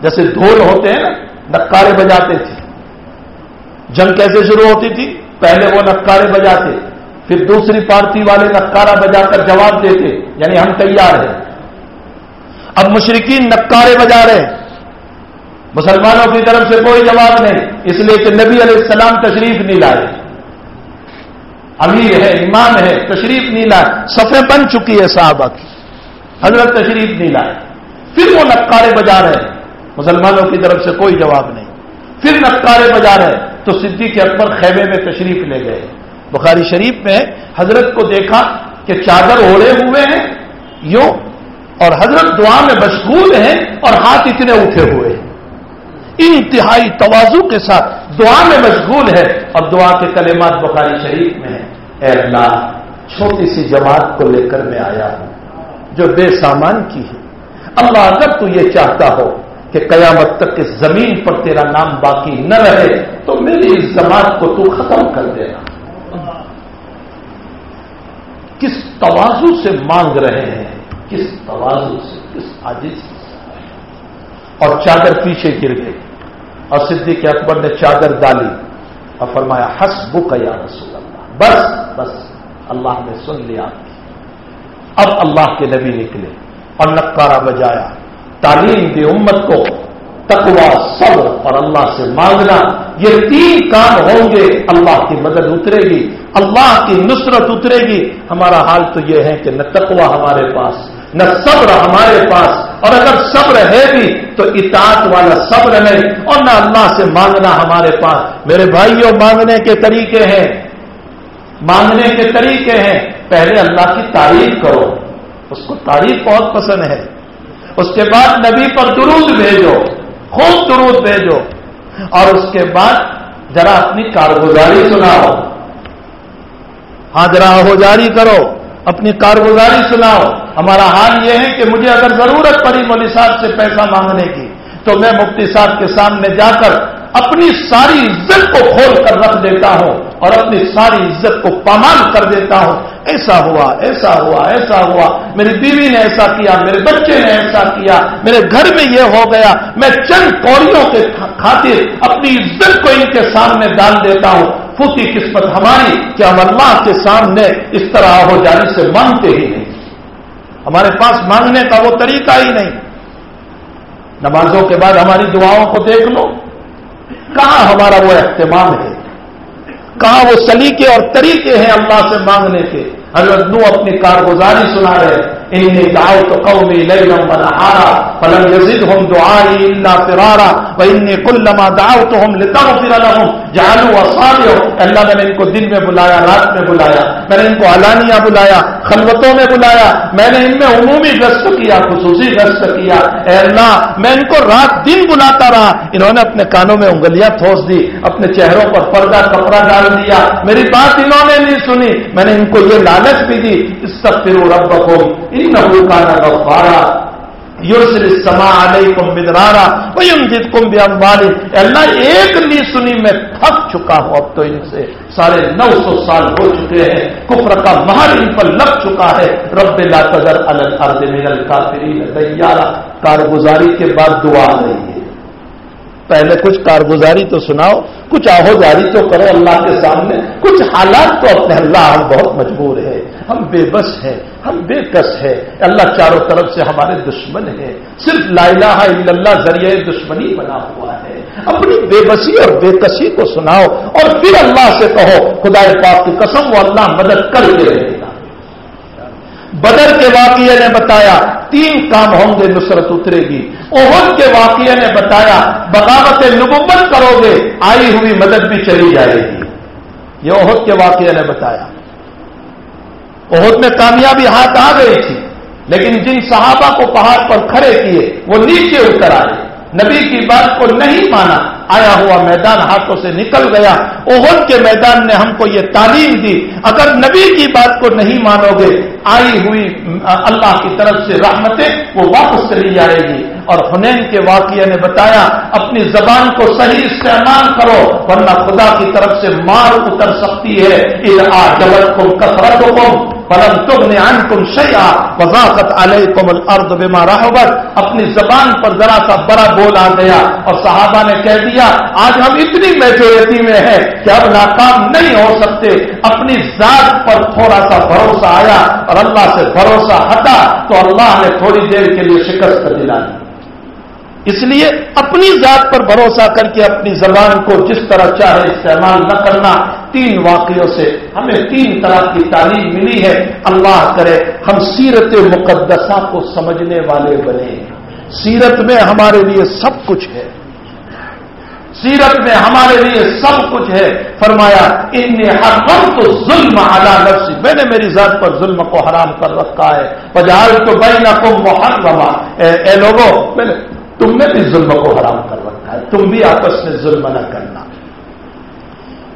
جیسے ڈھول ہوتے ہیں نا، نکارے بجاتے تھے۔ جنگ کیسے شروع ہوتی تھی؟ پہلے وہ نکارے بجاتے، پھر دوسری پارٹی والے نکارہ بجا کر جواب دیتے، یعنی ہم تیار ہیں۔ اب مشرکین نکارے بجا رہے ہیں، مسلمانوں کی طرف سے کوئی جواب نہیں، اس لیے کہ نبی علیہ السلام تشریف نہیں لائے، امیر ہے، امام ہے، تشریف نہیں لائے، صفیں بن چکی ہے صحابہ کی، حضرت تشریف نہیں لائے۔ پھر وہ نکارے بجا رہے ہیں، مسلمانوں کی طرف سے کوئی جواب نہیں، پھر نکارے بجا رہے ہیں، تو صدیق اکبر خیمے میں تشریف لے گئے۔ بخاری شریف میں حضرت کو دیکھا کہ چادر اوڑھے ہوئے ہیں یوں، اور حضرت دعا میں مشغول ہیں اور ہاتھ اتنے اٹھے ہوئے ہیں، انتہائی تواضع کے ساتھ دعا میں مشغول ہے، اور دعا کے کلمات بخاری شریف میں ہیں، اے اللہ چھوٹی سی جماعت کو لے کر میں آیا ہوں جو بے سامان کی ہے، اللہ اگر تو یہ چاہتا ہو کہ قیامت تک اس زمین پر تیرا نام باقی نہ رہے تو میری اس جماعت کو تو ختم کر دینا۔ کس تواضع سے مانگ رہے ہیں، کس تواضع سے، کس عاجزی سے، اور چادر پیچھے گر گئی، اور صدیق اکبر نے چادر ڈالی اور فرمایا حسبک یا رسول اللہ، بس بس اللہ نے سن لیا آپ کی۔ اب اللہ کے نبی نکلے اور نکارہ بجایا، تعلیم دی امت کو تقوی، صبر اور اللہ سے مانگنا، یہ 3 کام ہوں گے، اللہ کی مدد اترے گی، اللہ کی نصرت اترے گی۔ ہمارا حال تو یہ ہے کہ نہ تقوی ہمارے پاس، نہ صبر ہمارے پاس، اور اگر صبر ہے بھی تو اطاعت والا صبر نہیں، اور نہ اللہ سے مانگنا ہمارے پاس۔ میرے بھائیوں، مانگنے کے طریقے ہیں، مانگنے کے طریقے ہیں، پہلے اللہ کی تعریف کرو، اس کو تعریف بہت پسند ہے، اس کے بعد نبی پر درود بھیجو، خوب درود بھیجو، اور اس کے بعد ذرا اپنی کارگزاری سناؤ، ہاں ذرا ہوجاری کرو، اپنی کارگزاری سناؤ۔ ہمارا حال یہ ہے کہ مجھے اگر ضرورت پڑی مولوی صاحب سے پیسہ مانگنے کی تو میں مفتی صاحب کے سامنے جا کر اپنی ساری عزت کو کھول کر رکھ دیتا ہوں اور اپنی ساری عزت کو پامال کر دیتا ہوں، ایسا ہوا، ایسا ہوا، ایسا ہوا، میری بیوی نے ایسا کیا، میرے بچے نے ایسا کیا، میرے گھر میں یہ ہو گیا، میں چند کوڑیوں کے خاطر اپنی عزت کو ان کے سامنے ڈال دیتا ہوں۔ پھوٹی قسمت ہماری کہ ہم اللہ کے سامنے اس طرح ہو جانے سے مانگتے ہی نہیں، ہمارے پاس مانگنے کا وہ طریقہ ہی نہیں۔ نمازوں کے بعد ہماری دعاؤں کو دیکھ لو، کہاں ہمارا وہ اہتمام ہے، کہاں وہ سلیقے اور طریقے ہیں اللہ سے مانگنے کے۔ حضرت نوح اپنی کارگزاری سنا رہے، انی دعوت قومی لیلا ونہارا فلم یزدہم دعائی الا فرارا وانی کلما دعوتہم لتغفر لہم جعلوا اصابعہم، اللہ نے ان کو دن میں بلایا، رات میں بلایا، میں نے ان کو علانیہ بلایا، خلوتوں میں بلایا، میں نے ان میں عمومی گشت کیا، خصوصی گشت کیا، اے اللہ میں ان کو رات دن بلاتا رہا، انہوں نے اپنے کانوں میں انگلیاں ٹھوس دی، اپنے چہروں پر پردہ کپڑا ڈال دیا، میری بات انہوں نے نہیں سنی، میں نے ان کو یہ لالچ بھی دی، استغفروا ربکم انہ کان غفارا یرسل السماء علیکم مدرارا ویمددکم باموال۔ اللہ ایک نہیں سنی، میں تھک چکا ہوں، اب تو ان سے 950 سال ہو چکے ہیں، کفر کا مہر ان پر لگ چکا ہے۔ رب لا تذر علی الارض من الکافرین دیارا۔ کارگزاری کے بعد دعا نہیں ہے، پہلے کچھ کارگزاری تو سناؤ، کچھ آہوجاری تو کرو اللہ کے سامنے، کچھ حالات تو اپنے، اللہ ہم بہت مجبور ہے، ہم بے بس ہیں، ہم بے کس ہے، اللہ چاروں طرف سے ہمارے دشمن ہے، صرف لا الہ الا اللہ ذریعہ دشمنی بنا ہوا ہے۔ اپنی بے بسی اور بے کسی کو سناؤ اور پھر اللہ سے کہو، خدا پاک کی قسم وہ اللہ مدد کر کے رہے گا۔ بدر کے واقعے نے بتایا 3 کام ہوں گے، نصرت اترے گی۔ احد کے واقعے نے بتایا بغاوت نبوت کرو گے، آئی ہوئی مدد بھی چلی جائے گی۔ یہ احد کے واقعے نے بتایا۔ احد میں کامیابی ہاتھ آ گئی تھی، لیکن جن صحابہ کو پہاڑ پر کھڑے کیے وہ نیچے اتر آئے، نبی کی بات کو نہیں مانا، آیا ہوا میدان ہاتھوں سے نکل گیا۔ احد کے میدان نے ہم کو یہ تعلیم دی، اگر نبی کی بات کو نہیں مانو گے، آئی ہوئی اللہ کی طرف سے رحمتیں وہ واپس چلی جائے گی۔ اور حنین کے واقعے نے بتایا اپنی زبان کو صحیح استعمال کرو ورنہ خدا کی طرف سے مار اتر سکتی ہے۔ اذ اعجبتکم کثرتکم فلم تغن عنکم شیئا وضاقت علیکم الارض بما رحبت۔ اپنی زبان پر ذرا سا بڑا بول آ گیا اور صحابہ نے کہہ دیا آج ہم اتنی میجورٹی میں ہیں کہ اب ناکام نہیں ہو سکتے۔ اپنی ذات پر تھوڑا سا بھروسہ آیا اور اللہ سے بھروسہ ہٹا تو اللہ نے تھوڑی دیر کے لیے شکست دلا دی۔ اس لیے اپنی ذات پر بھروسہ کر کے اپنی زبان کو جس طرح چاہے استعمال نہ کرنا۔ 3 واقعوں سے ہمیں 3 طرح کی تعلیم ملی ہے۔ اللہ کرے ہم سیرت مقدسہ کو سمجھنے والے بنے۔ سیرت میں ہمارے لیے سب کچھ ہے، سیرت میں ہمارے لیے سب کچھ ہے۔ فرمایا انی حرمت الظلم علی نفسی، میں نے میری ذات پر ظلم کو حرام کر رکھا ہے۔ وجعلت بینکم محرما، اے لوگوں تم نے بھی ظلم کو حرام کر رکھا ہے، تم بھی آپس میں ظلم نہ کرنا،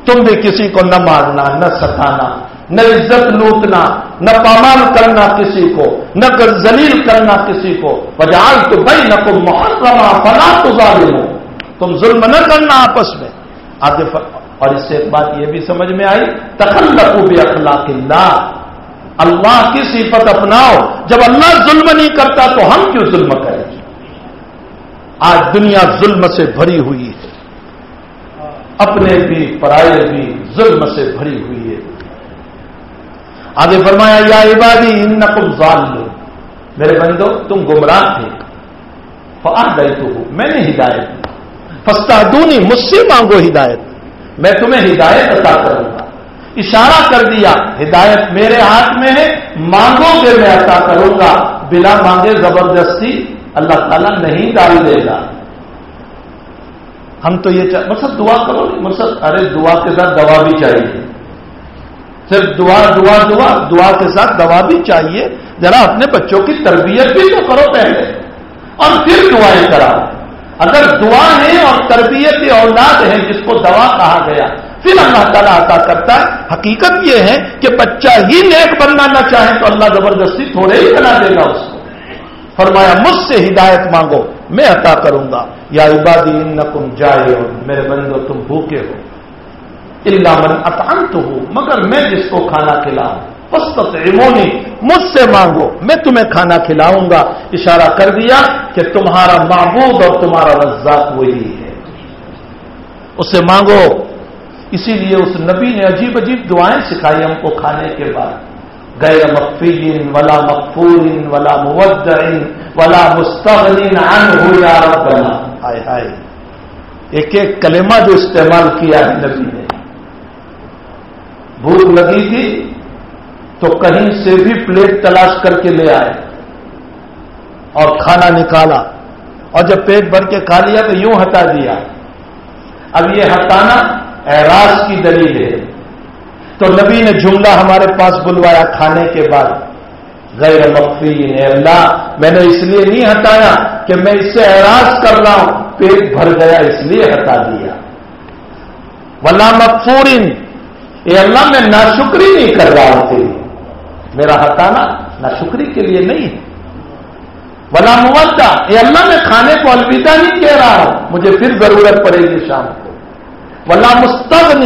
تم بھی کسی کو نہ مارنا، نہ ستانا، نہ عزت لوٹنا، نہ پامال کرنا کسی کو، نہ ذلیل کرنا کسی کو۔ وجعلت بینکم محرما فلا تظالموا، تم ظلم نہ کرنا آپس میں۔ آگے اور اس سے ایک بات یہ بھی سمجھ میں آئی تخلقوا باخلاق اللہ، اللہ کی صفت اپناؤ۔ جب اللہ ظلم نہیں کرتا تو ہم کیوں ظلم کریں؟ آج دنیا ظلم سے بھری ہوئی ہے، اپنے بھی پرائے بھی ظلم سے بھری ہوئی ہے۔ آگے فرمایا یا عبادی انکم ضالون، میرے بندو تم گمراہ تھے، فاہدیتہ، میں نے ہدایت دی، فاستہدونی، مجھ سے مانگو ہدایت، میں تمہیں ہدایت عطا کروں گا۔ اشارہ کر دیا ہدایت میرے ہاتھ میں ہے، مانگو گے میں عطا کروں گا، بلا مانگے زبردستی اللہ تعالیٰ نہیں ڈال دے گا۔ ہم تو یہ مقصد دعا کرو، مقصد ارے دعا کے ساتھ دوا بھی چاہیے، صرف دعا دعا دعا، دعا کے ساتھ دوا بھی چاہیے۔ ذرا اپنے بچوں کی تربیت بھی تو کرو پہلے اور پھر دعائیں کراؤ۔ اگر دعا ہے اور تربیت اولاد ہے جس کو دوا کہا گیا پھر اللہ تعالیٰ عطا کرتا ہے۔ حقیقت یہ ہے کہ بچہ ہی نیک بننا نہ چاہے تو اللہ زبردستی تھوڑے ہی بنا دے گا اس کو۔ فرمایا مجھ سے ہدایت مانگو میں عطا کروں گا۔ یا عبادی انکم جائعون، میرے بندو تم بھوکے ہو، الا من اطعمتہ، مگر میں جس کو کھانا کھلاؤں، فاستطعمونی، مجھ سے مانگو میں تمہیں کھانا کھلاؤں گا۔ اشارہ کر دیا کہ تمہارا معبود اور تمہارا رزاق وہی ہے، اسے مانگو۔ اسی لیے اس نبی نے عجیب عجیب دعائیں سکھائی ہم کو کھانے کے بعد، غیر مخفی ولا مغفور ولا مودع ولا مستغن عنہ یا ربنا۔ ہائے ہائے، ایک ایک کلمہ جو استعمال کیا ہے نبی نے۔ بھوک لگی تھی تو کہیں سے بھی پلیٹ تلاش کر کے لے آئے اور کھانا نکالا، اور جب پیٹ بھر کے کھا لیا تو یوں ہٹا دیا۔ اب یہ ہٹانا اعراض کی دلیل ہے، تو نبی نے جملہ ہمارے پاس بلوایا کھانے کے بعد، غیر مخفی، اللہ میں نے اس لیے نہیں ہٹایا کہ میں اس سے اعراض کر رہا ہوں، پیٹ بھر گیا اس لیے ہٹا دیا۔ ولا مغفور، اے اللہ میں ناشکری نہیں کر رہا ہوں تیری، میرا ہٹانا ناشکری کے لیے نہیں ہے۔ ولا مودع، اے اللہ میں کھانے کو الوداع نہیں کہہ رہا ہوں، مجھے پھر ضرورت پڑے گی شام کو۔ ولا مستغن،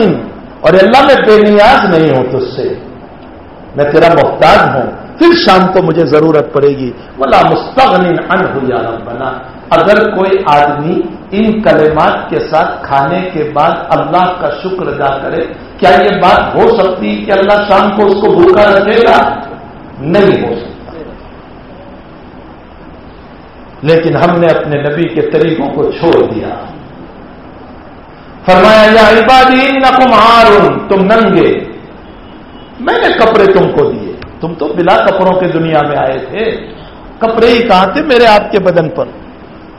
اور اللہ میں بے نیاز نہیں ہوں تجھ سے، میں تیرا محتاج ہوں، پھر شام کو مجھے ضرورت پڑے گی۔ ولا مستغن عنہ یا ربنا، اگر کوئی آدمی ان کلمات کے ساتھ کھانے کے بعد اللہ کا شکر ادا کرے، کیا یہ بات ہو سکتی کہ اللہ شام کو اس کو بھوکا رکھے گا؟ نہیں ہو سکتا۔ لیکن ہم نے اپنے نبی کے طریقوں کو چھوڑ دیا۔ فرمایا یا عبادی انکم عارون، تم ننگے، میں نے کپڑے تم کو دیے، تم تو بلا کپڑوں کے دنیا میں آئے تھے، کپڑے ہی کہاں تھے میرے آپ کے بدن پر،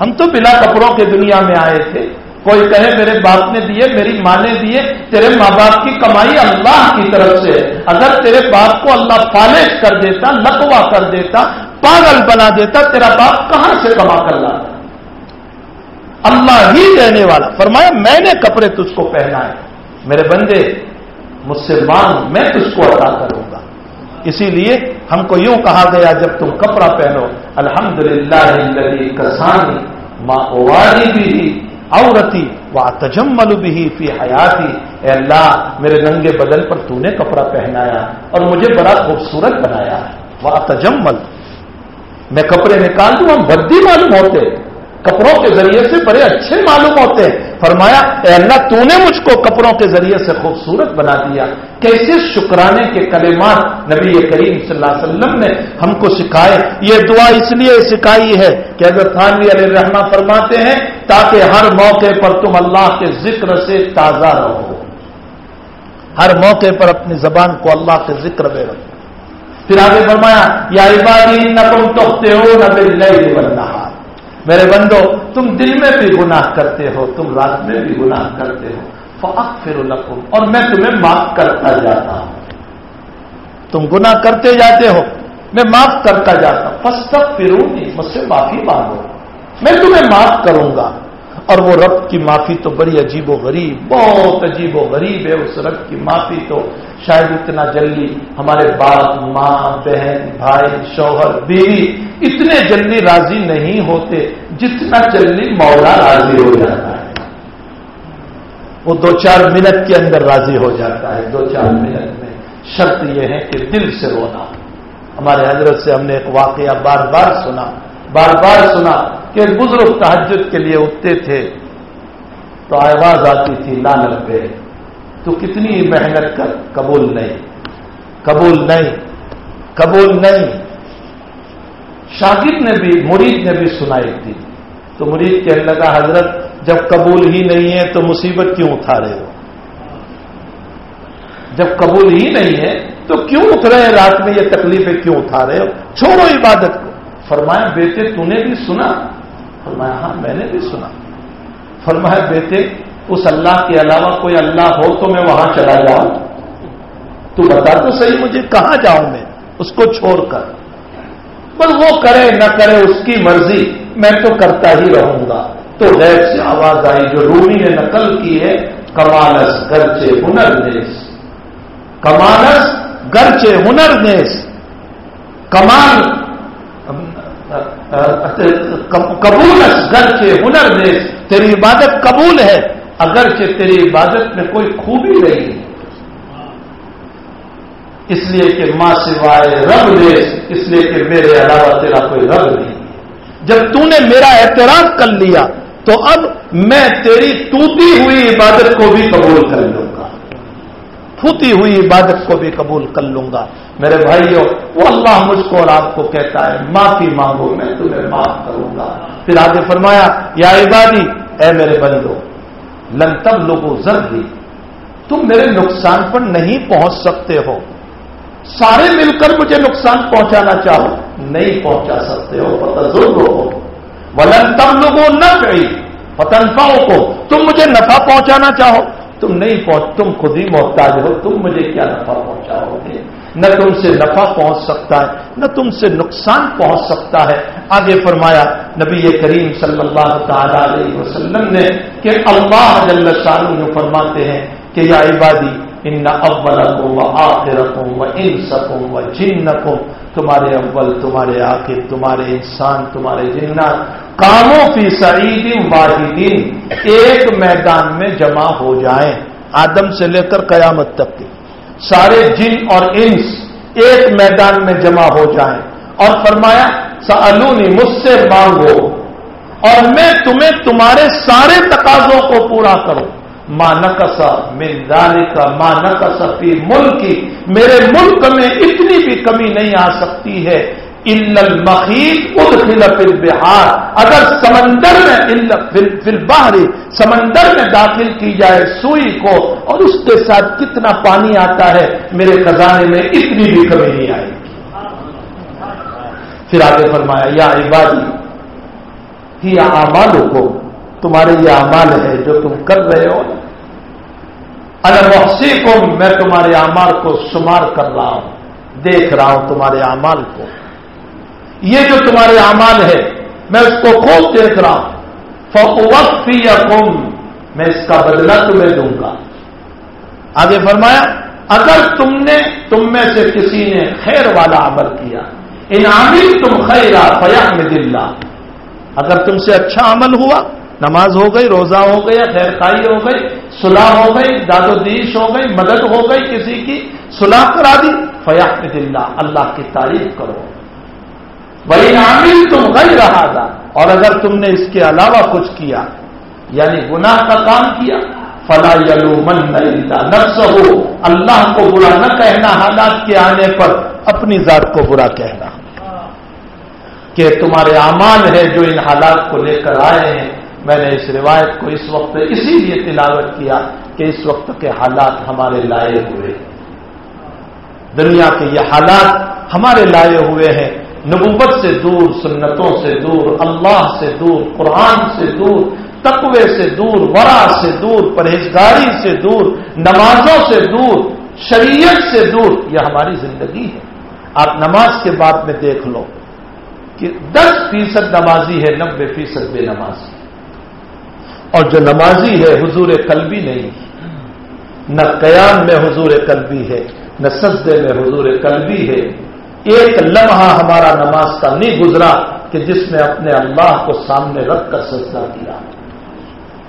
ہم تو بلا کپڑوں کے دنیا میں آئے تھے۔ کوئی کہے میرے باپ نے دیے، میری ماں نے دیے، تیرے ماں باپ کی کمائی اللہ کی طرف سے، اگر تیرے باپ کو اللہ فالج کر دیتا، لقوا کر دیتا، پاگل بنا دیتا، تیرا باپ کہاں سے کما کر لاتا؟ اللہ ہی دینے والا. فرمایا میں نے کپڑے تجھ کو پہنائے, میرے بندے مجھ سے مانگ, میں تجھ کو عطا کروں گا. اسی لیے ہم کو یوں کہا گیا جب تم کپڑا پہنو, الحمدللہ الذی کسانی ما اواری بھی عورتی واتجمل بھی فی حیاتی. اے اللہ میرے ننگے بدن پر تو نے کپڑا پہنایا اور مجھے بڑا خوبصورت بنایا. واتجمل, میں کپڑے نکال دوں ہم بدی معلوم ہوتے, کپڑوں کے ذریعے سے بڑے اچھے معلوم ہوتے ہیں. فرمایا اے اللہ تو نے مجھ کو کپڑوں کے ذریعے سے خوبصورت بنا دیا. کیسے شکرانے کے کلمات نبی کریم صلی اللہ علیہ وسلم نے ہم کو سکھائے. یہ دعا اس لیے سکھائی ہے کہ حضرت تھانوی علیہ الرحمہ فرماتے ہیں تاکہ ہر موقع پر تم اللہ کے ذکر سے تازہ رہو, ہر موقع پر اپنی زبان کو اللہ کے ذکر میں رکھو. پھر آگے فرمایا یا عبادی انکم تخطئون باللیل والنہار, میرے بندو تم دن میں بھی گناہ کرتے ہو, تم رات میں بھی گناہ کرتے ہو. فاغفر لکم, اور میں تمہیں معاف کرتا جاتا ہوں. تم گناہ کرتے جاتے ہو, میں معاف کرتا جاتا ہوں. فاستغفرونی, مجھ سے معافی مانگو, میں تمہیں معاف کروں گا. اور وہ رب کی معافی تو بڑی عجیب و غریب, بہت عجیب و غریب ہے. اس رب کی معافی تو شاید اتنا جلدی ہمارے باپ, ماں, بہن, بھائی, شوہر, بیوی اتنے جلدی راضی نہیں ہوتے جتنا جلدی مولا راضی ہو جاتا ہے. وہ 2-4 منٹ کے اندر راضی ہو جاتا ہے, 2-4 منٹ میں. شرط یہ ہے کہ دل سے رونا. ہمارے حضرت سے ہم نے ایک واقعہ بار بار سنا کہ ایک بزرگ تہجد کے لیے اٹھتے تھے تو آواز آتی تھی لا نبے, تو کتنی محنت کر, قبول نہیں. شاگرد نے بھی, مرید نے بھی سنائی تھی. تو مرید کہنے لگا حضرت جب قبول ہی نہیں ہے تو مصیبت کیوں اٹھا رہے ہو؟ جب قبول ہی نہیں ہے تو کیوں اٹھ رہے ہیں رات میں, یہ تکلیفیں کیوں اٹھا رہے ہو؟ چھوڑو عبادت کو. فرمایا بیٹے تو نے بھی سنا؟ فرمایا ہاں میں نے بھی سنا. فرمایا بیٹے اس اللہ کے علاوہ کوئی اللہ ہو تو میں وہاں چلا جاؤں؟ تو بتا تو صحیح مجھے کہاں جاؤں میں اس کو چھوڑ کر؟ بس وہ کرے نہ کرے اس کی مرضی, میں تو کرتا ہی رہوں گا. تو غیب سے آواز آئی جو رومی نے نقل کی ہے, کمانس گرچے ہنر نیس, کمانس گرچے ہنر نیس, کمان قبولس گرچے ہنر نیس, تیری عبادت قبول ہے اگرچہ تیری عبادت میں کوئی خوبی نہیں ہے. اس لیے کہ ماں سوائے رب نیس, اس لیے کہ میرے علاوہ تیرا کوئی رب نہیں. جب تو نے میرا اعتراف کر لیا تو اب میں تیری ٹوٹی ہوئی عبادت کو بھی قبول کر لوں گا, پھوتی ہوئی عبادت کو بھی قبول کر لوں گا. میرے بھائیوں, وہ اللہ مجھ کو اور آپ کو کہتا ہے معافی مانگو, میں تمہیں معاف کروں گا. پھر آگے فرمایا یا عبادی, اے میرے بندو, لن تبلغوا ضرری, تم میرے نقصان پر نہیں پہنچ سکتے ہو. سارے مل کر مجھے نقصان پہنچانا چاہو, نہیں پہنچا سکتے ہو. فتضروا ولن تبلغوا نفعی فتنفعکم, تم مجھے نفع پہنچانا چاہو, تم نہیں تم خود ہی محتاج ہو, تم مجھے کیا نفع پہنچاؤ گے؟ نہ تم سے نفع پہنچ سکتا ہے نہ تم سے نقصان پہنچ سکتا ہے. آگے فرمایا نبی کریم صلی اللہ تعالی علیہ وسلم نے کہ اللہ جل شانہ فرماتے ہیں کہ یا عبادی ان اولکم وآخرکم وانسکم وجنکم, تمہارے اول, تمہارے آخر, تمہارے انسان, تمہارے جنات, قاموا فی صعید واحد, ایک میدان میں جمع ہو جائیں. آدم سے لے کر قیامت تک کے سارے جن اور انس ایک میدان میں جمع ہو جائیں. اور فرمایا سألونی, مجھ سے مانگو اور میں تمہیں تمہارے سارے تقاضوں کو پورا کروں. ما نقص من ذلک ما نقص فی ملکی, میرے ملک میں اتنی بھی کمی نہیں آ سکتی ہے. الا المخیط ادخل فی البحار, اگر سمندر میں فی البحر, سمندر میں داخل کی جائے سوئی کو اور اس کے ساتھ کتنا پانی آتا ہے, میرے خزانے میں اتنی بھی کمی نہیں آئے گی. پھر آگے فرمایا یا عبادی ہی اعمالکم, تمہارے یہ اعمال ہے جو تم کر رہے ہو. انا محصیکم, میں تمہارے اعمال کو شمار کر رہا ہوں, دیکھ رہا ہوں تمہارے اعمال کو. یہ جو تمہارے اعمال ہے میں اس کو خوب دیکھ رہا ہوں. فَأُوَفِّيَكُمْ، میں اس کا بدلہ تمہیں دوں گا۔ آگے فرمایا اگر تم میں سے کسی نے خیر والا عمل کیا، ان عملتم خیرا فیحمد اللہ، اگر تم سے اچھا عمل ہوا، نماز ہو گئی، روزہ ہو گیا، خیر خائی ہو گئی، صلح ہو گئی، داد و دیش ہو گئی، مدد ہو گئی، کسی کی صلح کرا دی، فیحمد اللہ، اللہ کی تعریف کرو۔ وَإِنْ عَمِلْتُمْ غَيْرَ هَذَا، اور اگر تم نے اس کے علاوہ کچھ کیا، یعنی گناہ کا کام کیا، فَلَا يَلُومَنَّ إِلَّا نَفْسَهُ، اللہ کو برا نہ کہنا حالات کے آنے پر، اپنی ذات کو برا کہنا کہ تمہارے اعمال ہے جو ان حالات کو لے کر آئے ہیں۔ میں نے اس روایت کو اس وقت اسی لیے تلاوت کیا کہ اس وقت کے حالات ہمارے لائے ہوئے، دنیا کے یہ حالات ہمارے لائے ہوئے ہیں، نبوت سے دور، سنتوں سے دور، اللہ سے دور، قرآن سے دور، تقوی سے دور، ورع سے دور، پرہیزگاری سے دور، نمازوں سے دور، شریعت سے دور، یہ ہماری زندگی ہے۔ آپ نماز کے بعد میں دیکھ لو کہ 10% نمازی ہے، 90% بے نمازی، اور جو نمازی ہے حضور قلبی نہیں، نہ قیام میں حضور قلبی ہے، نہ سجدے میں حضور قلبی ہے۔ ایک لمحہ ہمارا نماز کا نہیں گزرا کہ جس میں اپنے اللہ کو سامنے رکھ کر سجدہ کیا۔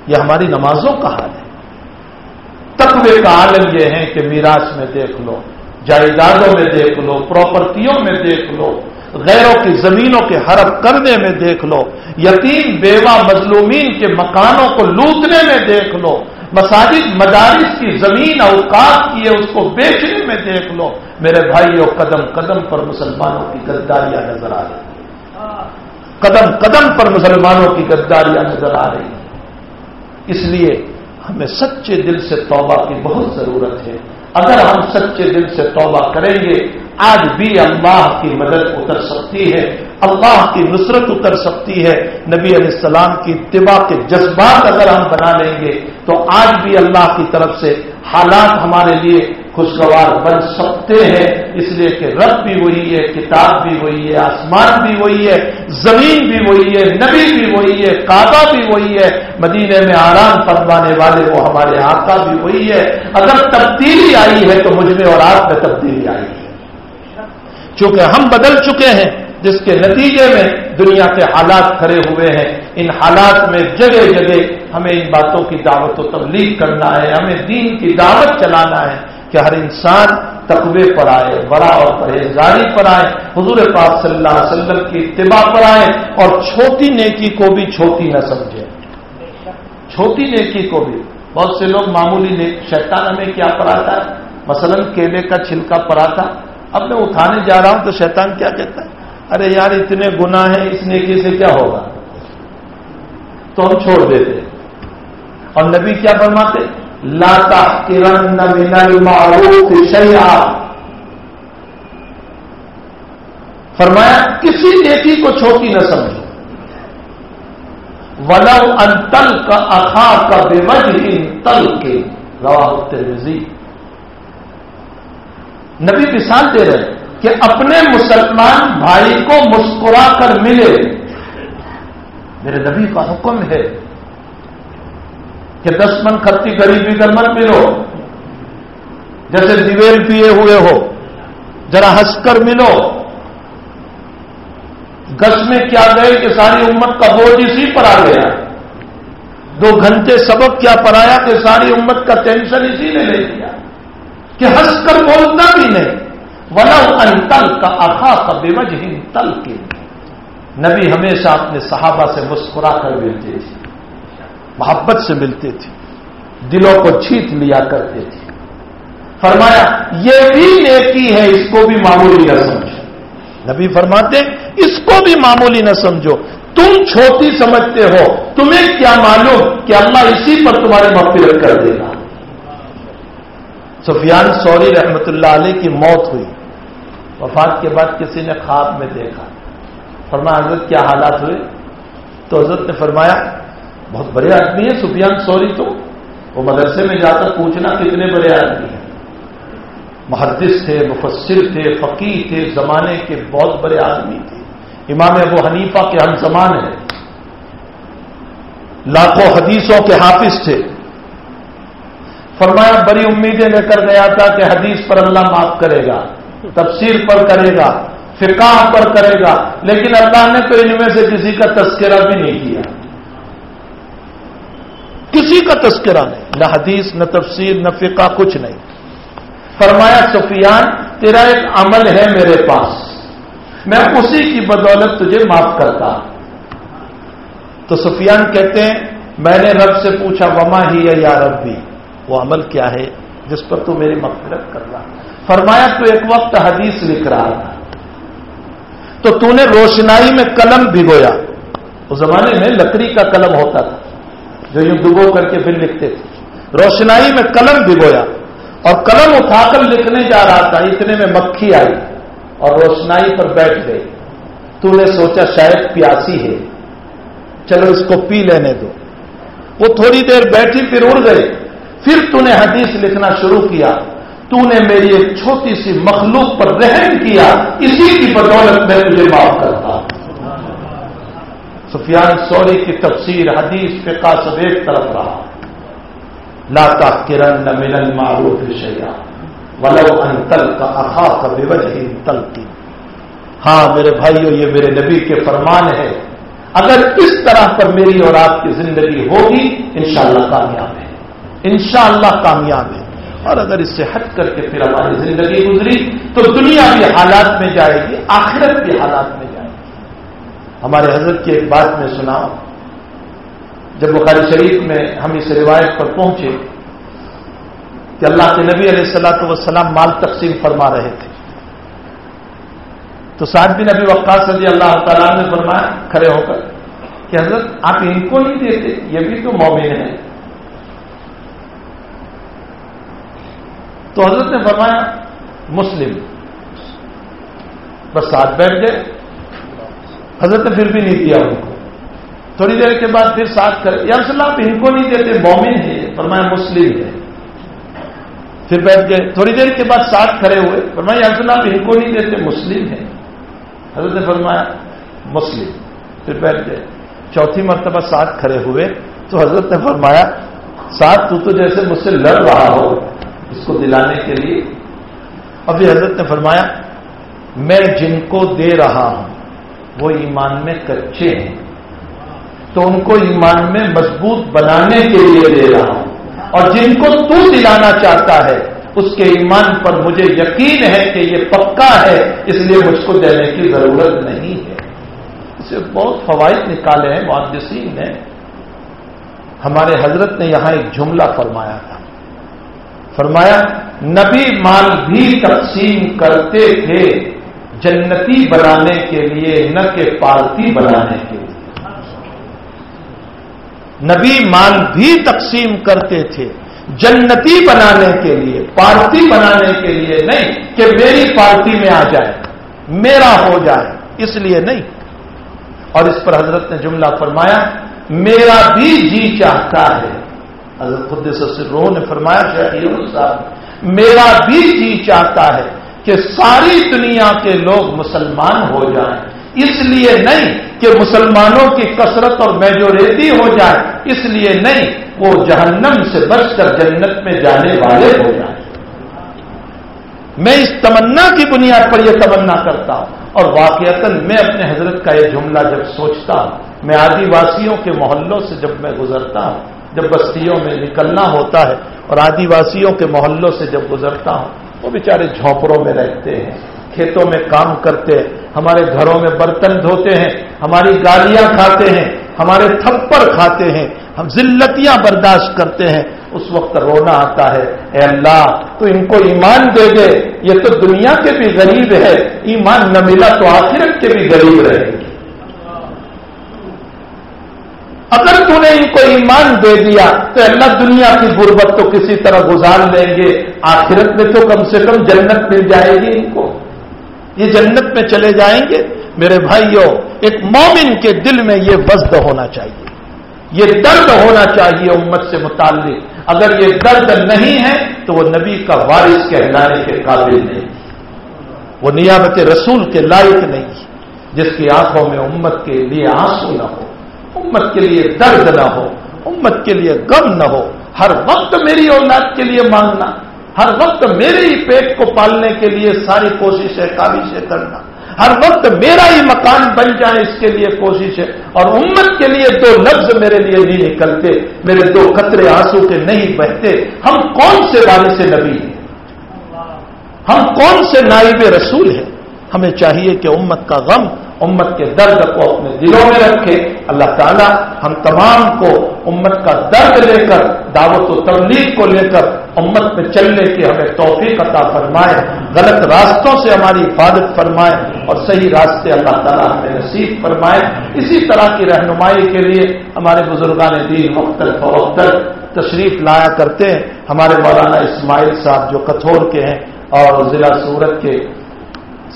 یہ ہماری نمازوں کا حال ہے۔ تقوی کا عالم یہ ہے کہ میراث میں دیکھ لو، جائیدادوں میں دیکھ لو، پراپرٹیوں میں دیکھ لو، غیروں کی زمینوں کے حرف کرنے میں دیکھ لو، یتیم بیوہ مظلومین کے مکانوں کو لوٹنے میں دیکھ لو، مساجد مدارس کی زمین اوقاف کی ہے اس کو بیچنے میں دیکھ لو۔ میرے بھائیوں، قدم قدم پر مسلمانوں کی غداریاں نظر آ رہی ہیں، قدم قدم پر مسلمانوں کی غداریاں نظر آ رہی ہیں۔ اس لیے ہمیں سچے دل سے توبہ کی بہت ضرورت ہے۔ اگر ہم سچے دل سے توبہ کریں گے، آج بھی اللہ کی مدد اتر سکتی ہے، اللہ کی نصرت اتر سکتی ہے۔ نبی علیہ السلام کی اتباع کے جذبات اگر ہم بنا لیں گے تو آج بھی اللہ کی طرف سے حالات ہمارے لیے خوشگوار بن سکتے ہیں، اس لیے کہ رب بھی وہی ہے، کتاب بھی وہی ہے، آسمان بھی وہی ہے، زمین بھی وہی ہے، نبی بھی وہی ہے، کعبہ بھی وہی ہے، مدینے میں آرام فرمانے والے وہ ہمارے آقا بھی وہی ہے۔ اگر تبدیلی آئی ہے تو مجھ میں اور آپ میں تبدیلی آئی ہے، چونکہ ہم بدل چکے ہیں، جس کے نتیجے میں دنیا کے حالات کھڑے ہوئے ہیں۔ ان حالات میں جگہ جگہ ہمیں ان باتوں کی دعوت و تبلیغ کرنا ہے، ہمیں دین کی دعوت چلانا ہے کہ ہر انسان تقوی پر آئے، ورع اور پرہیزگاری پر آئے، حضور پاک صلی اللہ علیہ وسلم کی اتباع پر آئے، اور چھوٹی نیکی کو بھی چھوٹی نہ سمجھے، چھوٹی نیکی کو بھی۔ بہت سے لوگ معمولی شیطان ہمیں کیا پڑھاتا ہے، مثلا کیلے کا چھلکا پڑھاتا، اب میں اٹھانے جا رہا ہوں تو شیطان کیا کہتا ہے، ارے یار اتنے گناہ ہیں، اس نیکی سے کیا ہوگا، تو ہم چھوڑ دیتے۔ اور نبی کیا فرماتے، لا تحقرن من المعروف شیئا، فرمایا کسی نیکی کو چھوٹی نہ سمجھو، ولو ان تلق اخاک بوجہ طلق، رواه الترمذی۔ نبی مثال دے رہے ہیں کہ اپنے مسلمان بھائی کو مسکرا کر ملے، میرے نبی کا حکم ہے کہ 10 من کھٹی غریبی کر مت ملو، جیسے دیویل پیے ہوئے ہو، ذرا ہنس کر ملو۔ گس میں کیا گئے کہ ساری امت کا بوجھ اسی پر آ گیا، 2 گھنٹے سبق کیا پڑھایا کہ ساری امت کا ٹینشن اسی نے لے لیا کہ ہنس کر بولنا بھی نہیں۔ وَلَوْ أَنْ تَلْقَ أَخَاكَ بِوَجْهٍ طَلْقٍ، نبی ہمیشہ اپنے صحابہ سے مسکرا کر ملتے تھے، محبت سے ملتے تھے، دلوں کو چھیت لیا کرتے تھے۔ فرمایا یہ بھی نیکی ہے، اس کو بھی معمولی نہ سمجھو۔ نبی فرماتے اس کو بھی معمولی نہ سمجھو، تم چھوٹی سمجھتے ہو، تمہیں کیا معلوم کہ اللہ اسی پر تمہاری مغفرت کر دے گا۔ سفیان ثوری رحمۃ اللہ علیہ کی موت ہوئی، وفات کے بعد کسی نے خواب میں دیکھا، فرمایا حضرت کیا حالات ہوئے، تو حضرت نے فرمایا بہت بڑے آدمی ہیں سفیان ثوری، تو وہ مدرسے میں جا کر پوچھنا کتنے بڑے آدمی ہیں، محدث تھے، مفسر تھے، فقیہ تھے، زمانے کے بہت بڑے آدمی تھے، امام ابو حنیفہ کے ہم زمان ہیں۔ لاکھوں حدیثوں کے حافظ تھے. فرمایا بڑی امیدیں لے کر گیا تھا کہ حدیث پر اللہ معاف کرے گا، تفسیر پر کرے گا، فقہ پر کرے گا، لیکن اللہ نے تو ان میں سے کسی کا تذکرہ بھی نہیں کیا. کسی کا تذکرہ نہیں، نہ حدیث، نہ تفسیر، نہ فقہ، کچھ نہیں. فرمایا سفیان تیرا ایک عمل ہے میرے پاس، میں اسی کی بدولت تجھے معاف کرتا. تو سفیان کہتے ہیں میں نے رب سے پوچھا وما ہی یا ربی، وہ عمل کیا ہے جس پر تو میری مغفرت کر رہا. فرمایا تو ایک وقت حدیث لکھ رہا تھا تو نے روشنائی میں قلم بھگویا. اس زمانے میں لکڑی کا قلم ہوتا تھا جو یوں ڈبو کر کے پھر لکھتے تھے. روشنائی میں قلم بھگویا اور قلم اٹھا کر لکھنے جا رہا تھا، اتنے میں مکھی آئی اور روشنائی پر بیٹھ گئی. تو نے سوچا شاید پیاسی ہے، چلو اس کو پی لینے دو. وہ تھوڑی دیر بیٹھی پھر اڑ گئی. پھر تو نے حدیث لکھنا شروع کیا. تو نے میری ایک چھوٹی سی مخلوق پر رحم کیا، اسی کی بدولت میں تجھے معاف کرتا. سفیان ثوری کی تفسیر، حدیث، فقہ سب ایک طرف رہا. لا تحقرن من المعروف شیئا ولو ان تلقى اخاك بوجه طلق. ہاں میرے بھائیو، یہ میرے نبی کے فرمان ہے. اگر اس طرح پر میری اور آپ کی زندگی ہوگی انشاءاللہ کامیاب ہے، انشاءاللہ کامیاب ہے. اور اگر اس سے ہٹ کر کے پھر ہماری زندگی گزری تو دنیا بھی حالات میں جائے گی، آخرت بھی حالات میں جائے گی. ہمارے حضرت کی ایک بات میں سناؤ. جب بخاری شریف میں ہم اس روایت پر پہنچے کہ اللہ کے نبی علیہ الصلوۃ والسلام مال تقسیم فرما رہے تھے تو سعد بن ابی وقاص رضی اللہ تعالیٰ نے فرمایا کھڑے ہو کر کہ حضرت آپ ان کو نہیں دیتے، یہ بھی تو مومن ہیں. تو حضرت نے فرمایا مسلم. بس ساتھ بیٹھ گئے. حضرت نے پھر بھی نہیں دیا ان کو. تھوڑی دیر کے بعد پھر ساتھ کرے یا رسول اللہ آپ ان کو نہیں دیتے، مومن ہے. فرمایا مسلم ہے. پھر بیٹھ گئے. تھوڑی دیر کے بعد ساتھ کھڑے ہوئے. فرمایا یا رسول اللہ آپ ان کو نہیں دیتے، مسلم ہے. حضرت نے فرمایا مسلم. پھر بیٹھ گئے. چوتھی مرتبہ ساتھ کھڑے ہوئے تو حضرت نے فرمایا ساتھ تو جیسے مجھ سے لڑ رہا ہو اس کو دلانے کے لیے. ابھی حضرت نے فرمایا میں جن کو دے رہا ہوں وہ ایمان میں کچے ہیں تو ان کو ایمان میں مضبوط بنانے کے لیے دے رہا ہوں، اور جن کو تو دلانا چاہتا ہے اس کے ایمان پر مجھے یقین ہے کہ یہ پکا ہے، اس لیے مجھ کو دینے کی ضرورت نہیں ہے. اسے بہت فوائد نکالے ہیں محدثین نے. ہمارے حضرت نے یہاں ایک جملہ فرمایا تھا. فرمایا نبی مال بھی تقسیم کرتے تھے جنتی بنانے کے لیے، نہ کہ پارٹی بنانے کے لیے. نبی مال بھی تقسیم کرتے تھے جنتی بنانے کے لیے، پارٹی بنانے کے لیے نہیں کہ میری پارٹی میں آ جائے، میرا ہو جائے، اس لیے نہیں. اور اس پر حضرت نے جملہ فرمایا میرا بھی جی چاہتا ہے. حضرت قدس سرہ نے فرمایا شیخ یونس صاحب میرا بھی جی چاہتا ہے کہ ساری دنیا کے لوگ مسلمان ہو جائیں، اس لیے نہیں کہ مسلمانوں کی کثرت اور میجورٹی ہو جائے، اس لیے نہیں وہ جہنم سے بچ کر جنت میں جانے والے ہو جائیں. میں اس تمنا کی بنیاد پر یہ تمنا کرتا ہوں. اور واقعتاً میں اپنے حضرت کا یہ جملہ جب سوچتا ہوں، میں آدی واسیوں کے محلوں سے جب میں گزرتا ہوں، جب بستیوں میں نکلنا ہوتا ہے اور آدی واسیوں کے محلوں سے جب گزرتا ہوں، وہ بیچارے جھونپڑوں میں رہتے ہیں، کھیتوں میں کام کرتے ہیں، ہمارے گھروں میں برتن دھوتے ہیں، ہماری گالیاں کھاتے ہیں، ہمارے تھپڑ کھاتے ہیں، ہم ذلتیاں برداشت کرتے ہیں. اس وقت رونا آتا ہے اے اللہ تو ان کو ایمان دے دے، یہ تو دنیا کے بھی غریب ہے، ایمان نہ ملا تو آخرت کے بھی غریب رہیں گے. اگر تو نے ان کو ایمان دے دیا تو اللہ دنیا کی غربت تو کسی طرح گزار لیں گے، آخرت میں تو کم سے کم جنت مل جائے گی ان کو، یہ جنت میں چلے جائیں گے. میرے بھائیوں ایک مومن کے دل میں یہ وزد ہونا چاہیے، یہ درد ہونا چاہیے امت سے متعلق. اگر یہ درد نہیں ہے تو وہ نبی کا وارث کہلانے کے قابل نہیں، وہ نیابت رسول کے لائق نہیں. جس کی آنکھوں میں امت کے لیے آنسو نہ ہو، امت کے لیے درد نہ ہو، امت کے لیے غم نہ ہو، ہر وقت میری اولاد کے لیے مانگنا، ہر وقت میرے ہی پیٹ کو پالنے کے لیے ساری کوششیں کاوشیں کرنا، ہر وقت میرا ہی مکان بن جائے اس کے لیے کوشش ہے، اور امت کے لیے دو لفظ میرے لیے نہیں نکلتے، میرے دو قطرے آنسو کے نہیں بہتے، ہم کون سے وارث نبی ہیں؟ ہم کون سے نائب رسول ہیں؟ ہمیں چاہیے کہ امت کا غم، امت کے درد کو اپنے دلوں میں رکھے۔ اللہ تعالی ہم تمام کو امت کا درد لے کر، دعوت و تبلیغ کو لے کر امت میں چلنے کی ہمیں توفیق عطا فرمائے، غلط راستوں سے ہماری حفاظت فرمائے اور صحیح راستے اللہ تعالی ہمیں نصیب فرمائے۔ اسی طرح کی رہنمائی کے لیے ہمارے بزرگان دین مختلف فوقتر تشریف لایا کرتے ہیں۔ ہمارے مولانا اسماعیل صاحب جو کتھور کے ہیں اور ضلع سورت کے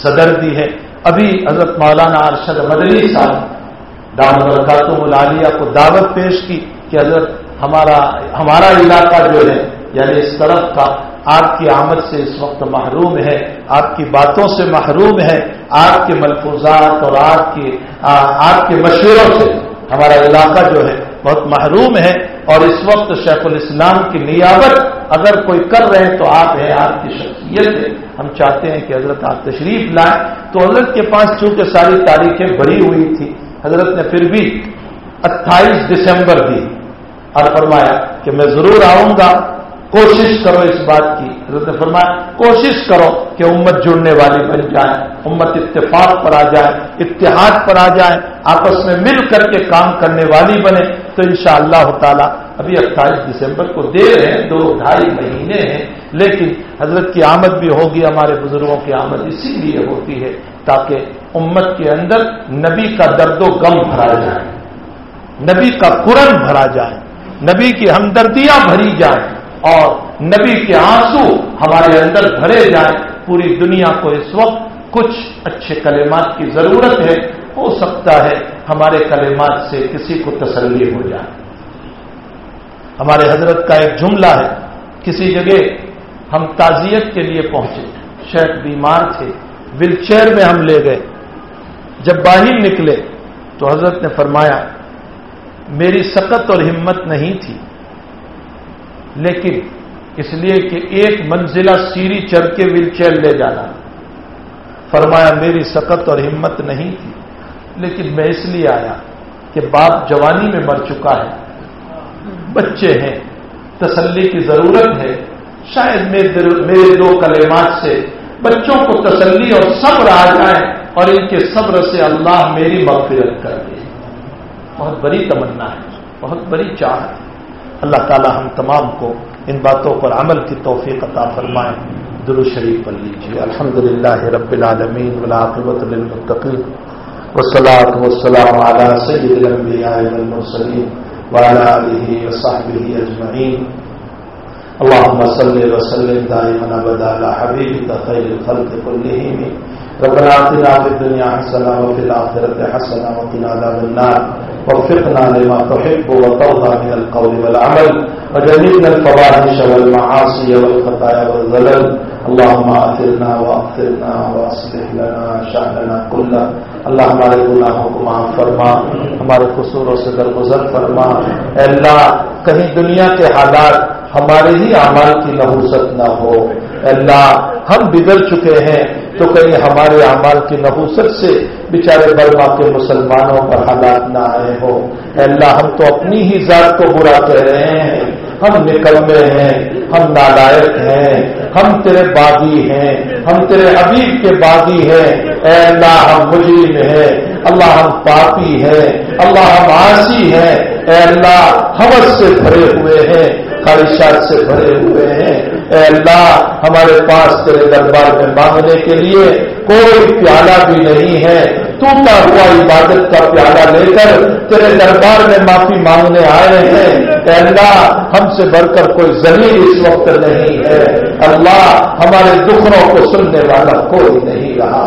صدر بھی ہیں، ابھی حضرت مولانا ارشد مدنی صاحب دامت برکاتہم العالیہ کو دعوت پیش کی کہ حضرت ہمارا علاقہ جو ہے یعنی اس طرف کا آپ کی آمد سے اس وقت محروم ہے، آپ کی باتوں سے محروم ہے، آپ کے ملفوظات اور آپ کے مشوروں سے ہمارا علاقہ جو ہے بہت محروم ہے، اور اس وقت شیخ الاسلام کی نیابت اگر کوئی کر رہے ہیں تو آپ ہیں، آپ کی شخصیت ہے، ہم چاہتے ہیں کہ حضرت آپ تشریف لائیں۔ تو حضرت کے پاس چونکہ ساری تاریخیں بھری ہوئی تھی، حضرت نے پھر بھی 28 دسمبر دی اور فرمایا کہ میں ضرور آؤں گا، کوشش کرو اس بات کی۔ حضرت نے فرمایا کوشش کرو کہ امت جڑنے والی بن جائے، امت اتفاق پر آ جائے، اتحاد پر آ جائے، آپس میں مل کر کے کام کرنے والی بنے۔ تو انشاءاللہ تعالی ابھی 28 دسمبر کو دے رہے ہیں، 2-2.5 مہینے ہیں، لیکن حضرت کی آمد بھی ہوگی، ہمارے بزرگوں کی آمد اسی لیے ہوتی ہے تاکہ امت کے اندر نبی کا درد و غم بھرا جائے، نبی کا قرن بھرا جائے، نبی کی ہمدردیاں بھری جائیں اور نبی کے آنسو ہمارے اندر بھرے جائیں۔ پوری دنیا کو اس وقت کچھ اچھے کلمات کی ضرورت ہے، ہو سکتا ہے ہمارے کلمات سے کسی کو تسلی ہو جائے۔ ہمارے حضرت کا ایک جملہ ہے، کسی جگہ ہم تعزیت کے لیے پہنچے، شیخ بیمار تھے، ویل چیئر میں ہم لے گئے، جب باہر نکلے تو حضرت نے فرمایا میری سکت اور ہمت نہیں تھی، لیکن اس لیے کہ ایک منزلہ سیڑھی چڑھ کے ویل چیئر لے جانا، فرمایا میری سکت اور ہمت نہیں تھی، لیکن میں اس لیے آیا کہ باپ جوانی میں مر چکا ہے، بچے ہیں، تسلی کی ضرورت ہے، شاید میرے 2 کلمات سے بچوں کو تسلی اور صبر آ جائے اور ان کے صبر سے اللہ میری مغفرت کر دے۔ بہت بڑی تمنا ہے، بہت بڑی چاہ ہے۔ اللہ تعالی ہم تمام کو ان باتوں پر عمل کی توفیق عطا فرمائے۔ درود شریف پڑھ لیجیے۔ الحمدللہ رب العالمین والعاقبۃ للمتقین والصلاۃ والسلام علی سید الانبیاء والمرسلین وعلی آلہ وصحبہ اجمعین۔ اللهم صل وسلم دائما ابدا على حبيبك خير الخلق كلهم۔ ربنا آتنا في الدنيا حسنة وفي الآخرة حسنة وقنا عذاب النار، وفقنا لما تحب وترضى من القول والعمل، وجنبنا الفواحش والمعاصي والخطايا والزلل۔ اللهم اغفرنا واغفرنا واصلح لنا شأننا كله۔ اللہ ہمارے گناہوں کو معاف فرما، ہمارے قصوروں سے درگزر فرما۔ اے اللہ کہیں دنیا کے حالات ہمارے ہی اعمال کی نحوست نہ ہو، اے اللہ ہم بگڑ چکے ہیں تو کہیں ہمارے اعمال کی نحوست سے بیچارے برما کے مسلمانوں پر حالات نہ آئے ہو۔ اے اللہ ہم تو اپنی ہی ذات کو برا کہہ رہے ہیں، ہم نکمے ہیں، ہم نالائق ہیں، ہم تیرے باغی ہیں، ہم تیرے حبیب کے باغی ہیں۔ اے اللہ ہم مجرم ہیں، اللہ ہم پاپی ہیں، اللہ ہم عاصی ہیں۔ اے اللہ ہوس سے بھرے ہوئے ہیں، خواہشات سے بھرے ہوئے ہیں۔ اے اللہ ہمارے پاس تیرے دربار میں مانگنے کے لیے کوئی پیالہ بھی نہیں ہے، ٹوٹا ہوا عبادت کا پیالہ لے کر تیرے دربار میں معافی مانگنے آئے ہیں۔ اے اللہ ہم سے بڑھ کر کوئی ذلیل اس وقت نہیں ہے۔ اللہ ہمارے دکھوں کو سننے والا کوئی نہیں رہا،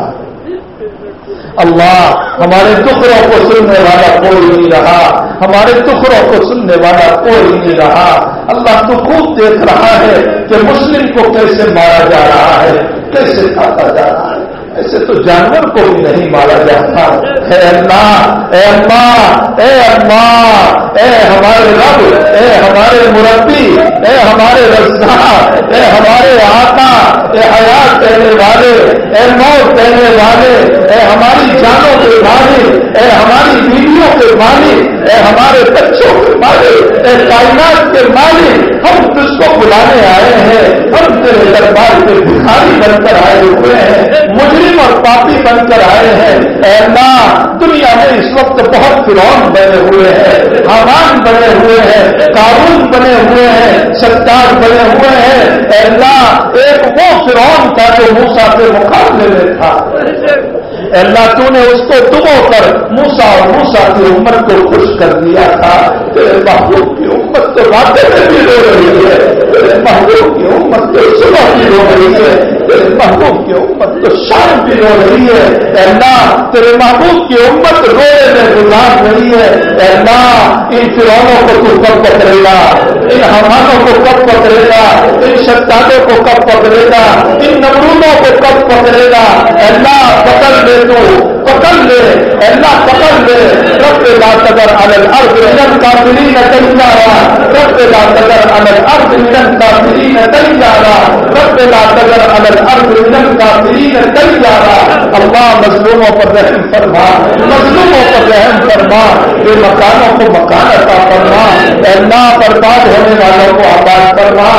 اللہ ہمارے دکھوں کو سننے والا کوئی نہیں رہا، ہمارے دکھوں کو سننے والا کوئی نہیں رہا۔ اللہ تو خوب دیکھ رہا ہے کہ مسلم کو کیسے مارا جا رہا ہے، کیسے کھاتا جا رہا ہے۔ ایسے تو جانور کو بھی نہیں مارا جاتا. اے اللہ، اے اللہ، اے اللہ، اے ہمارے رب، اے ہمارے مربی، اے ہمارے رزاق، اے ہمارے آقا، اے حیات دینے والے، اے موت دینے والے، اے ہماری جانوں کے مالک، اے ہماری بیویوں کے مالک، اے ہمارے بچوں کے مالک، اے کائنات کے مالک، ہم تجھ کو بلانے آئے ہیں. ہم تیرے دربار کے بھکاری بن کر آئے ہوئے ہیں، مجرم اور پاپی بن کر آئے ہیں. اے اللہ، دنیا میں اس وقت بہت فرعون بنے ہوئے ہیں، حامان بنے ہوئے ہیں، قارون بنے ہوئے ہیں، ستار بنے ہوئے ہیں. اے اللہ، ایک وہ فرعون تھا جو موسیٰ کے مقابلے میں تھا. اے اللہ، تو نے اس کو ڈبو کر موسیٰ اور موسیٰ کی امت کو خوش کر دیا تھا. تیرے محبوب کی امت تو راتیں میں بھی رو رہی ہے، تیرے محبوب کی امت تو صبح بھی رو رہی ہے، تیرے محبوب کی امت تو شام بھی رو رہی ہے. اے اللہ، تیرے محبوب کی امت روئے میں گزار رہی ہے. اے اللہ، ان فرعونوں کو تو کب پکڑے گا، ان حمانوں کو کب پکڑے گا، ان شدادوں کو کب پکڑے گا، ان نمرودوں کو کب پکڑے گا. اے اللہ، پکڑ لے، تو پکڑ لے. اے اللہ، پکڑ لے. رب لا تذر علی الارض من الکافرین دیارا، رب لا تذر علی الارض من الکافرین دیارا، رب لا تذر علی الارض من الکافرین دیارا. اللہ، مظلوموں پر رحم فرما، مظلوموں پر رحم فرما، بے مکانوں کو مکان عطا فرما. اے اللہ، برباد ہونے والوں کو آباد فرما.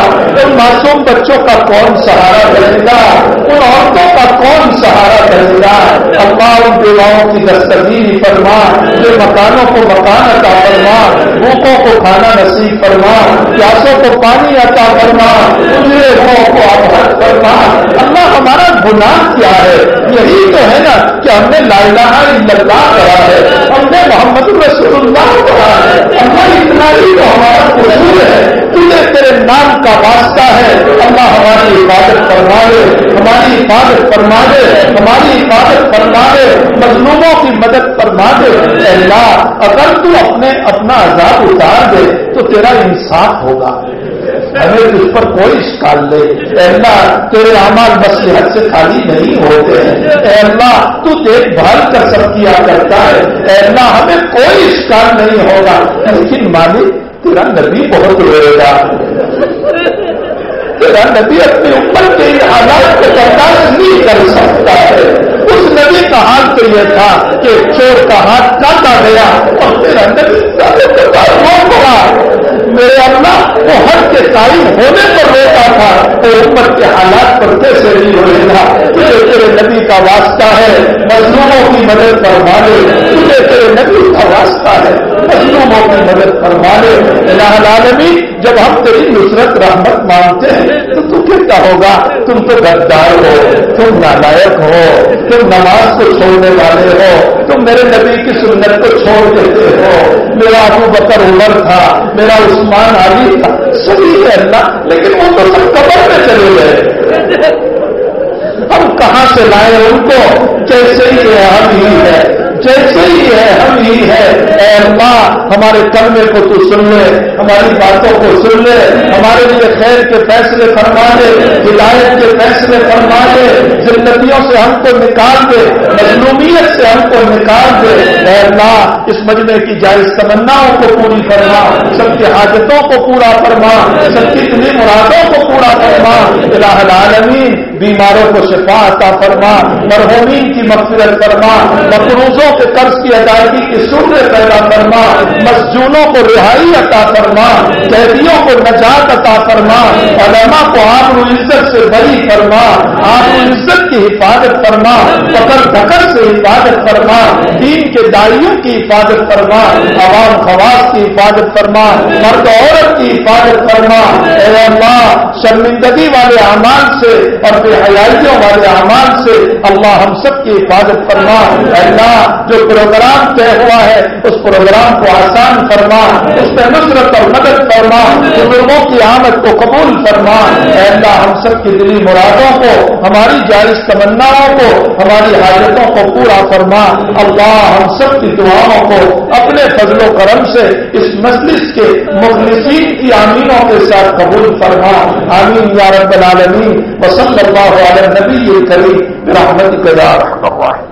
ان معصوم بچوں کا کون سہارا بنے گا، ان عورتوں کا کون سہارا بنے گا. اللہ، ان بیواؤں کی دستگیری فرما، بے مکانوں کو مکان عطا فرما، بھوکوں کو کھانا نصیب فرما، پیاسوں کو پانی عطا فرما، اجڑے روحوں کو آباد فرما. اللہ، ہمارا گناہ کیا ہے؟ یہی تو ہے نا کہ ہم نے لا الہ الا اللہ کہا ہے، ہم نے محمد رسول اللہ کہا ہے. اللہ، اتنا ہی تو ہمارا قصور ہے. تجھے تیرے نام کا واسطہ ہے. اللہ، ہماری حفاظت فرما دے، ہماری حفاظت فرما دے، ہماری حفاظت فرما دے، مظلوموں کی مدد فرما دے. اے اللہ، اگر تو اپنا عذاب اتار دے تو تیرا انصاف ہوگا، ہمیں اس پر کوئی اشکال نہیں. اے اللہ، تیرے اعمال مصلحت سے خالی نہیں ہوتے ہیں. اے اللہ، تو دیکھ بھال کر سب کیا کرتا ہے. اے اللہ، ہمیں کوئی اشکال نہیں ہوگا. لیکن مالک، تیرا نبی بہت روئے گا. تیرا نبی اپنی امت کے حالات کو برداشت نہیں کر سکتا ہے. اس نبی کا حال تو یہ تھا کہ چور کا ہاتھ کاٹا گیا اور تیرا نبی وہ پڑا. میرے اللہ، وہ حد کے قائم ہونے پر روتا تھا تو امت کے حالات پر کیسے نہیں ہوئے گا. تجھے تیرے نبی کا واسطہ ہے، مظلوموں کی مدد فرما لے. تجھے تیرے نبی کا واسطہ ہے، مظلوموں کی مدد فرما لے. الہ العالمین، جب ہم تیری نصرت رحمت مانگتے ہیں تو کیا ہوگا؟ تم تو غدار ہو، تم نالائق ہو، تم نماز کو چھوڑنے والے ہو، تم میرے نبی کی سنت کو چھوڑ دیتے ہو. میرا ابو بکر عمر تھا، میرا عثمان علی تھا، سبھی ہے اللہ، لیکن وہ تو سب قبر میں چلے گئے. ہم کہاں سے لائے ان کو؟ جیسے ہی ہے ہم ہی ہے، جیسے ہی ہے ہم ہی ہے. اے اللہ، ہمارے کلمے کو تو سن لے، ہماری باتوں کو سن لے، ہمارے لیے خیر کے فیصلے فرما دے، ہدایت کے فیصلے فرما دے، ذلتیوں سے ہم کو نکال دے، مظلومیت سے ہم کو نکال دے. اے اللہ، اس مجمع کی جائز تمناؤں کو پوری فرما، سب کی حاجتوں کو پورا فرما، سب کی اتنی مرادوں کو پورا فرما. الہ العالمین، بیماروں کو شفا عطا فرما، مرحومین کی مغفرت فرما، مقروضوں کے قرض کی ادائیگی کی سہولت پیدا فرما، مسجونوں کو رہائی عطا فرما، قیدیوں کو نجات عطا فرما، علماء کو آبرو عزت سے بری فرما، آبرو عزت کی حفاظت فرما، پکڑ دھکڑ سے حفاظت فرما، دین کے داعیوں کی حفاظت فرما، عوام خواص کی حفاظت فرما، مرد عورت کی حفاظت فرما. اے اللہ، شرمندگی والے اعمال سے اور بے حیائیوں والے اعمال سے اللہ ہم سب کی حفاظت فرما. اے اللہ، جو پروگرام طے ہوا ہے اس پروگرام کو آسان فرما، اس میں نصرت اور مدد فرما، بزرگوں کی آمد کو قبول فرما. اے اللہ، ہم سب کی دلی مرادوں کو، ہماری جائز تمناؤں کو، ہماری حاجتوں کو پورا فرما۔ اللہ ہم سب کی دعاؤں کو اپنے فضل و کرم سے اس مجلس کے مخلصین کی آمینوں کے ساتھ قبول فرما۔ آمین یا رب العالمین۔ وصلی اللہ علی النبی الکریم برحمتک یا ارحم الراحمین۔